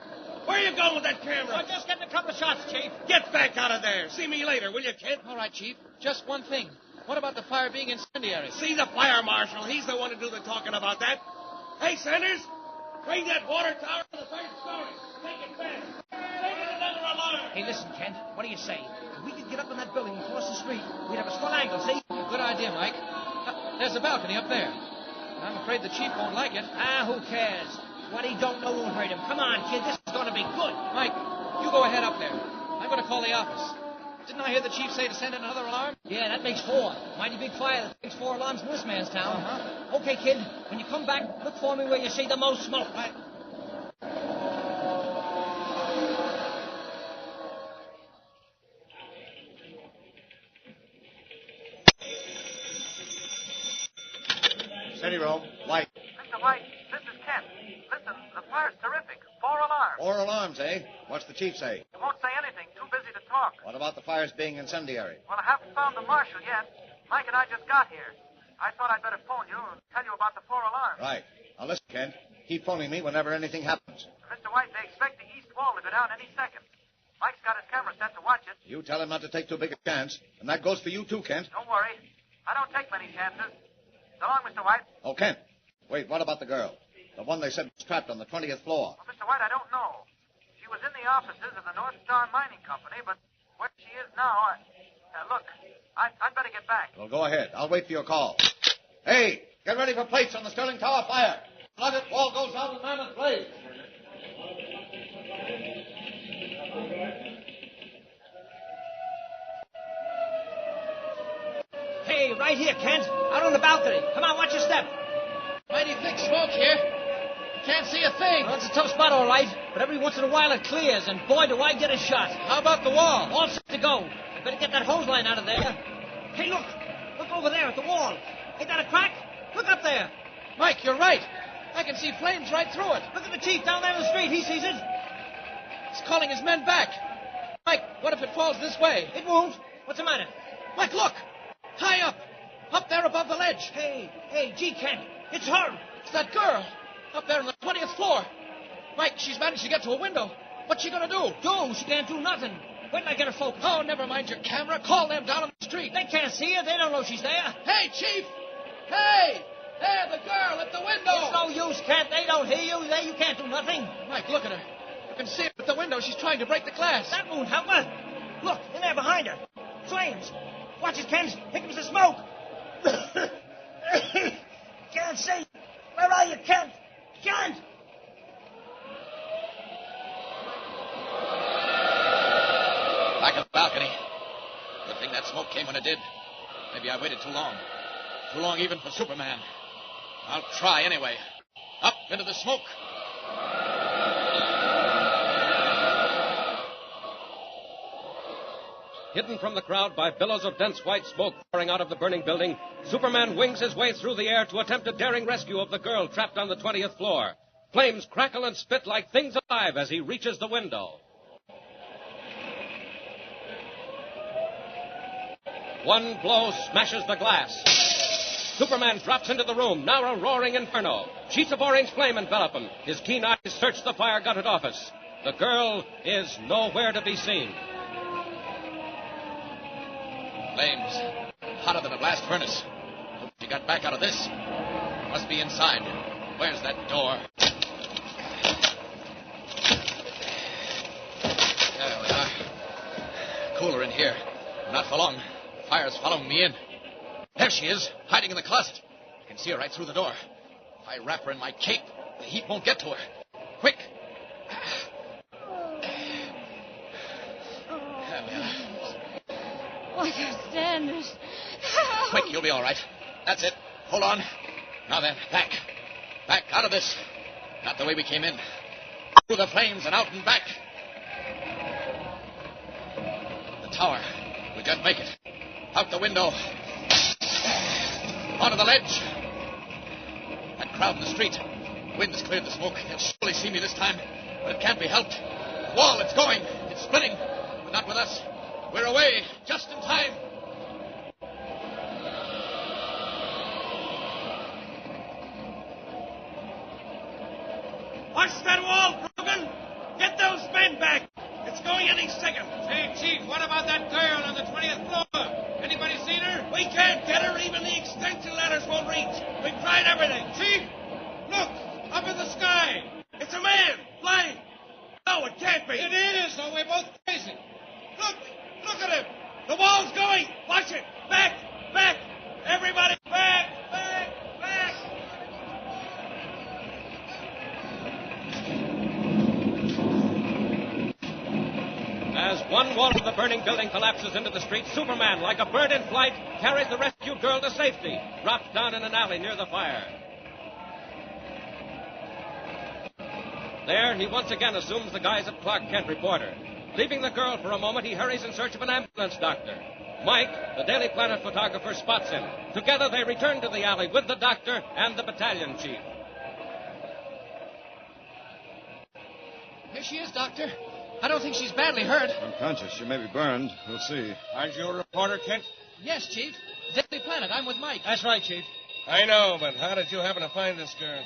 Where are you going with that camera? I'm just getting a couple of shots, Chief. Get back out of there. See me later, will you, Kent? All right, Chief. Just one thing. What about the fire being incendiary? See the fire marshal. He's the one to do the talking about that. Hey, Sanders, bring that water tower to the third story. Take it fast. Take it another alarm. Hey, listen, Kent. What do you say? If we could get up in that building across the street, we'd have a swell angle, see? Good idea, Mike. There's a balcony up there. I'm afraid the chief won't like it. Who cares? What he don't know won't hurt him. Come on, kid. This is going to be good. Mike, you go ahead up there. I'm going to call the office. Didn't I hear the chief say to send in another alarm? Yeah, that makes 4. Mighty big fire that takes 4 alarms in this man's town. Okay, kid. When you come back, look for me where you see the most smoke. Right. Steady, roll. Light. Mr. White, this is Kent. Listen, the fire's terrific. 4 alarms. 4 alarms, eh? What's the chief say? He won't say anything. Too busy to talk. What about the fires being incendiary? Well, I haven't found the marshal yet. Mike and I just got here. I thought I'd better phone you and tell you about the 4 alarms. Right. Now listen, Kent. Keep phoning me whenever anything happens. Mr. White, they expect the east wall to go down any second. Mike's got his camera set to watch it. You tell him not to take too big a chance. And that goes for you, too, Kent. Don't worry. I don't take many chances. So long, Mr. White. Oh, Kent. Wait, what about the girl? The one they said was trapped on the 20th floor. Well, Mr. White, I don't know. She was in the offices of the North Star Mining Company, but where she is now, look, I'd better get back. Well, go ahead. I'll wait for your call. Hey, get ready for plates on the Sterling Tower fire. Plug it, wall goes out, and mammoth blaze. Hey, right here, Kent. Out on the balcony. Come on, watch your step. Mighty thick smoke here. Can't see a thing. Well, it's a tough spot, all right. But every once in a while it clears, and boy, do I get a shot. How about the wall? All set to go. I better get that hose line out of there. Hey, look. Look over there at the wall. Ain't that a crack? Look up there. Mike, you're right. I can see flames right through it. Look at the chief down there in the street. He sees it. He's calling his men back. Mike, what if it falls this way? It won't. What's the matter? Mike, look. High up. Up there above the ledge. Hey, gee, Kent. It's her. It's that girl up there on the 20th floor. Mike, she's managed to get to a window. What's she going to do? She can't do nothing. Wait till I get her focused. Oh, never mind your camera. Call them down on the street. They can't see her. They don't know she's there. Hey, Chief! Hey! There, the girl at the window! It's no use, Kent. They don't hear you. You can't do nothing. Mike, look at her. You can see her at the window. She's trying to break the glass. That won't help her. Look, in there behind her. Flames. Watch it, Kent. Here comes the smoke. Can't see. Where are you, Kent? Kent! Back of the balcony. Good thing that smoke came when it did. Maybe I waited too long. Too long even for Superman. I'll try anyway. Up into the smoke. Hidden from the crowd by billows of dense white smoke pouring out of the burning building, Superman wings his way through the air to attempt a daring rescue of the girl trapped on the 20th floor. Flames crackle and spit like things alive as he reaches the window. One blow smashes the glass. Superman drops into the room, now a roaring inferno. Sheets of orange flame envelop him. His keen eyes search the fire-gutted office. The girl is nowhere to be seen. Flames. Hotter than a blast furnace. Hope she got back out of this. Must be inside. Where's that door? There we are. Cooler in here. Not for long. Fire's following me in. There she is, hiding in the closet. I can see her right through the door. If I wrap her in my cape, the heat won't get to her. Quick! There we are. I can't stand this. Quick, you'll be all right. That's it. Hold on. Now then, back. Back out of this. Not the way we came in. Through the flames and out and back. The tower. We can't make it. Out the window. Onto the ledge. That crowd in the street. Wind has cleared the smoke. They'll surely see me this time. But it can't be helped. The wall, it's going. It's splitting. But not with us. We're away. Just in time. Watch that wall, Brogan! Get those men back! It's going any second. Hey, Chief, what about that girl on the 20th floor? Anybody seen her? We can't get her. Even the extension ladders won't reach. We've tried everything. Chief, look, up in the sky. It's a man, flying. No, it can't be. It is, so we're both crazy. Look at him. The wall's going. Watch it. Back, back. Everybody, back, back, back. As one wall of the burning building collapses into the street, Superman, like a bird in flight, carries the rescued girl to safety, dropped down in an alley near the fire. There, he once again assumes the guise of Clark Kent reporter. Leaving the girl for a moment, he hurries in search of an ambulance doctor. Mike, the Daily Planet photographer, spots him. Together, they return to the alley with the doctor and the battalion chief. Here she is, Doctor. I don't think she's badly hurt. Unconscious. She may be burned. We'll see. Aren't you a reporter, Kent? Yes, Chief. Daily Planet. I'm with Mike. That's right, Chief. I know, but how did you happen to find this girl?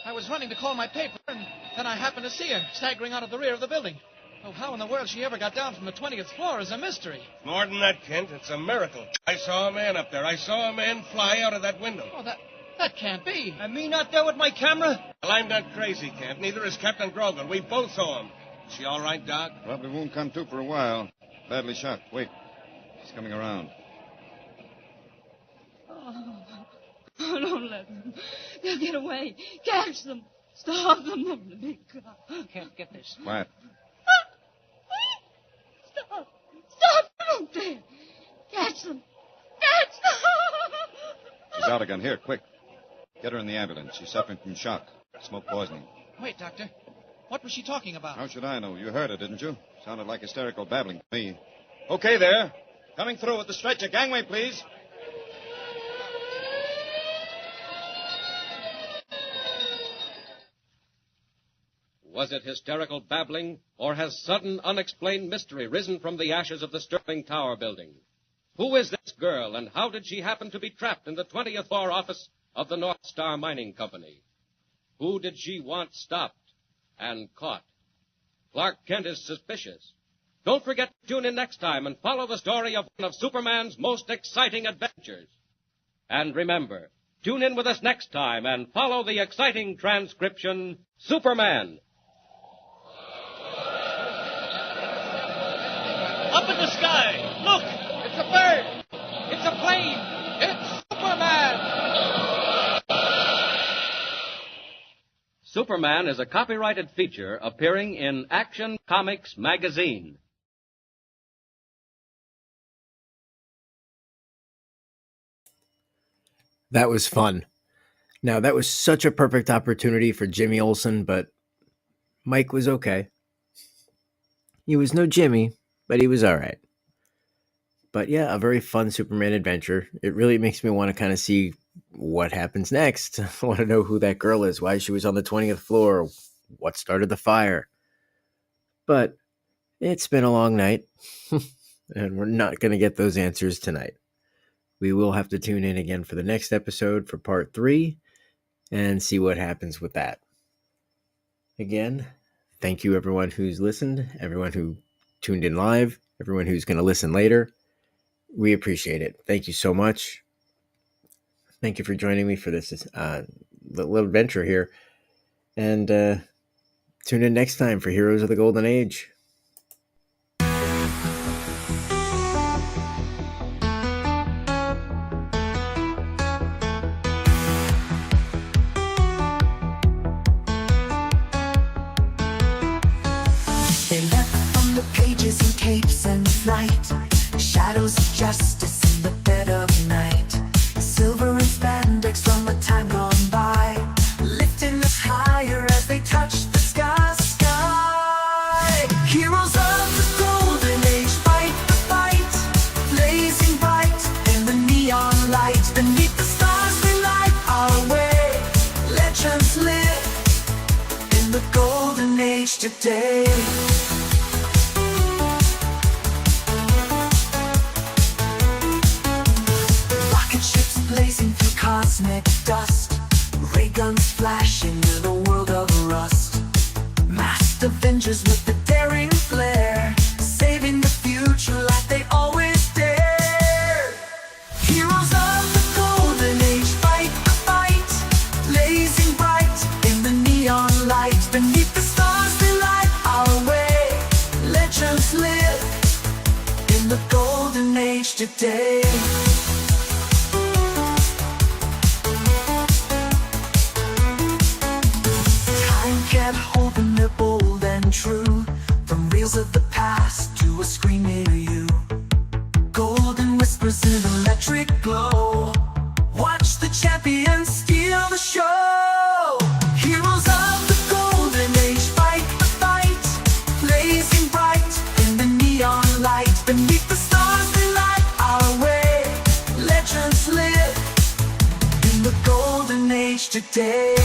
I was running to call my paper, and then I happened to see her staggering out of the rear of the building. Oh, how in the world she ever got down from the 20th floor is a mystery. More than that, Kent. It's a miracle. I saw a man up there. I saw a man fly out of that window. Oh, that can't be. And me not there with my camera? Well, I'm not crazy, Kent. Neither is Captain Grogan. We both saw him. Is she all right, Doc? Probably won't come to for a while. Badly shot. Wait. He's coming around. Oh, don't let them. They'll get away. Catch them. Stop them. Over the big car. Can't get this. Quiet. Stop. Stop them out there. Catch them. Catch them. She's out again. Here, quick. Get her in the ambulance. She's suffering from shock. Smoke poisoning. Wait, Doctor. What was she talking about? How should I know? You heard her, didn't you? Sounded like hysterical babbling to me. Okay, there. Coming through with the stretcher. Gangway, please. Was it hysterical babbling, or has sudden, unexplained mystery risen from the ashes of the Sterling Tower building? Who is this girl, and how did she happen to be trapped in the 20th floor office of the North Star Mining Company. Who did she want stopped and caught? Clark Kent is suspicious. Don't forget to tune in next time and follow the story of one of Superman's most exciting adventures. And remember, tune in with us next time and follow the exciting transcription, Superman. Up in the sky! Look! It's a bird! It's a plane! It's Superman! Superman is a copyrighted feature appearing in Action Comics magazine. That was fun. Now, that was such a perfect opportunity for Jimmy Olsen, but Mike was okay. He was no Jimmy, but he was all right. But yeah, a very fun Superman adventure. It really makes me want to kind of see what happens next. I want to know who that girl is, why she was on the 20th floor, what started the fire. But it's been a long night, and we're not going to get those answers tonight. We will have to tune in again for the next episode for part 3 and see what happens with that. Again, thank you everyone who's listened, everyone who tuned in live, everyone who's going to listen later. We appreciate it. Thank you so much. Thank you for joining me for this little adventure here. And tune in next time for Heroes of the Golden Age. They leapt from the pages in capes and flight, shadows of justice in the dead of night, silver and spandex from a time gone by, lifting us higher as they touch the sky. Heroes of the golden age fight the fight, blazing bright in the neon light. Beneath the stars they light our way, legends live in the golden age today. Blazing through cosmic dust, ray guns flashing in a world of rust. Masked Avengers with the daring flair, saving the future like they always dare. Heroes of the golden age fight the fight, blazing bright in the neon light. Beneath the stars they light our way, legends live in the golden age today. Can't hold them, they're bold and true, from reels of the past to a screen near you. Golden whispers in electric glow, watch the champions steal the show. Heroes of the golden age fight the fight, blazing bright in the neon light. Beneath the stars they light our way, legends live in the golden age today.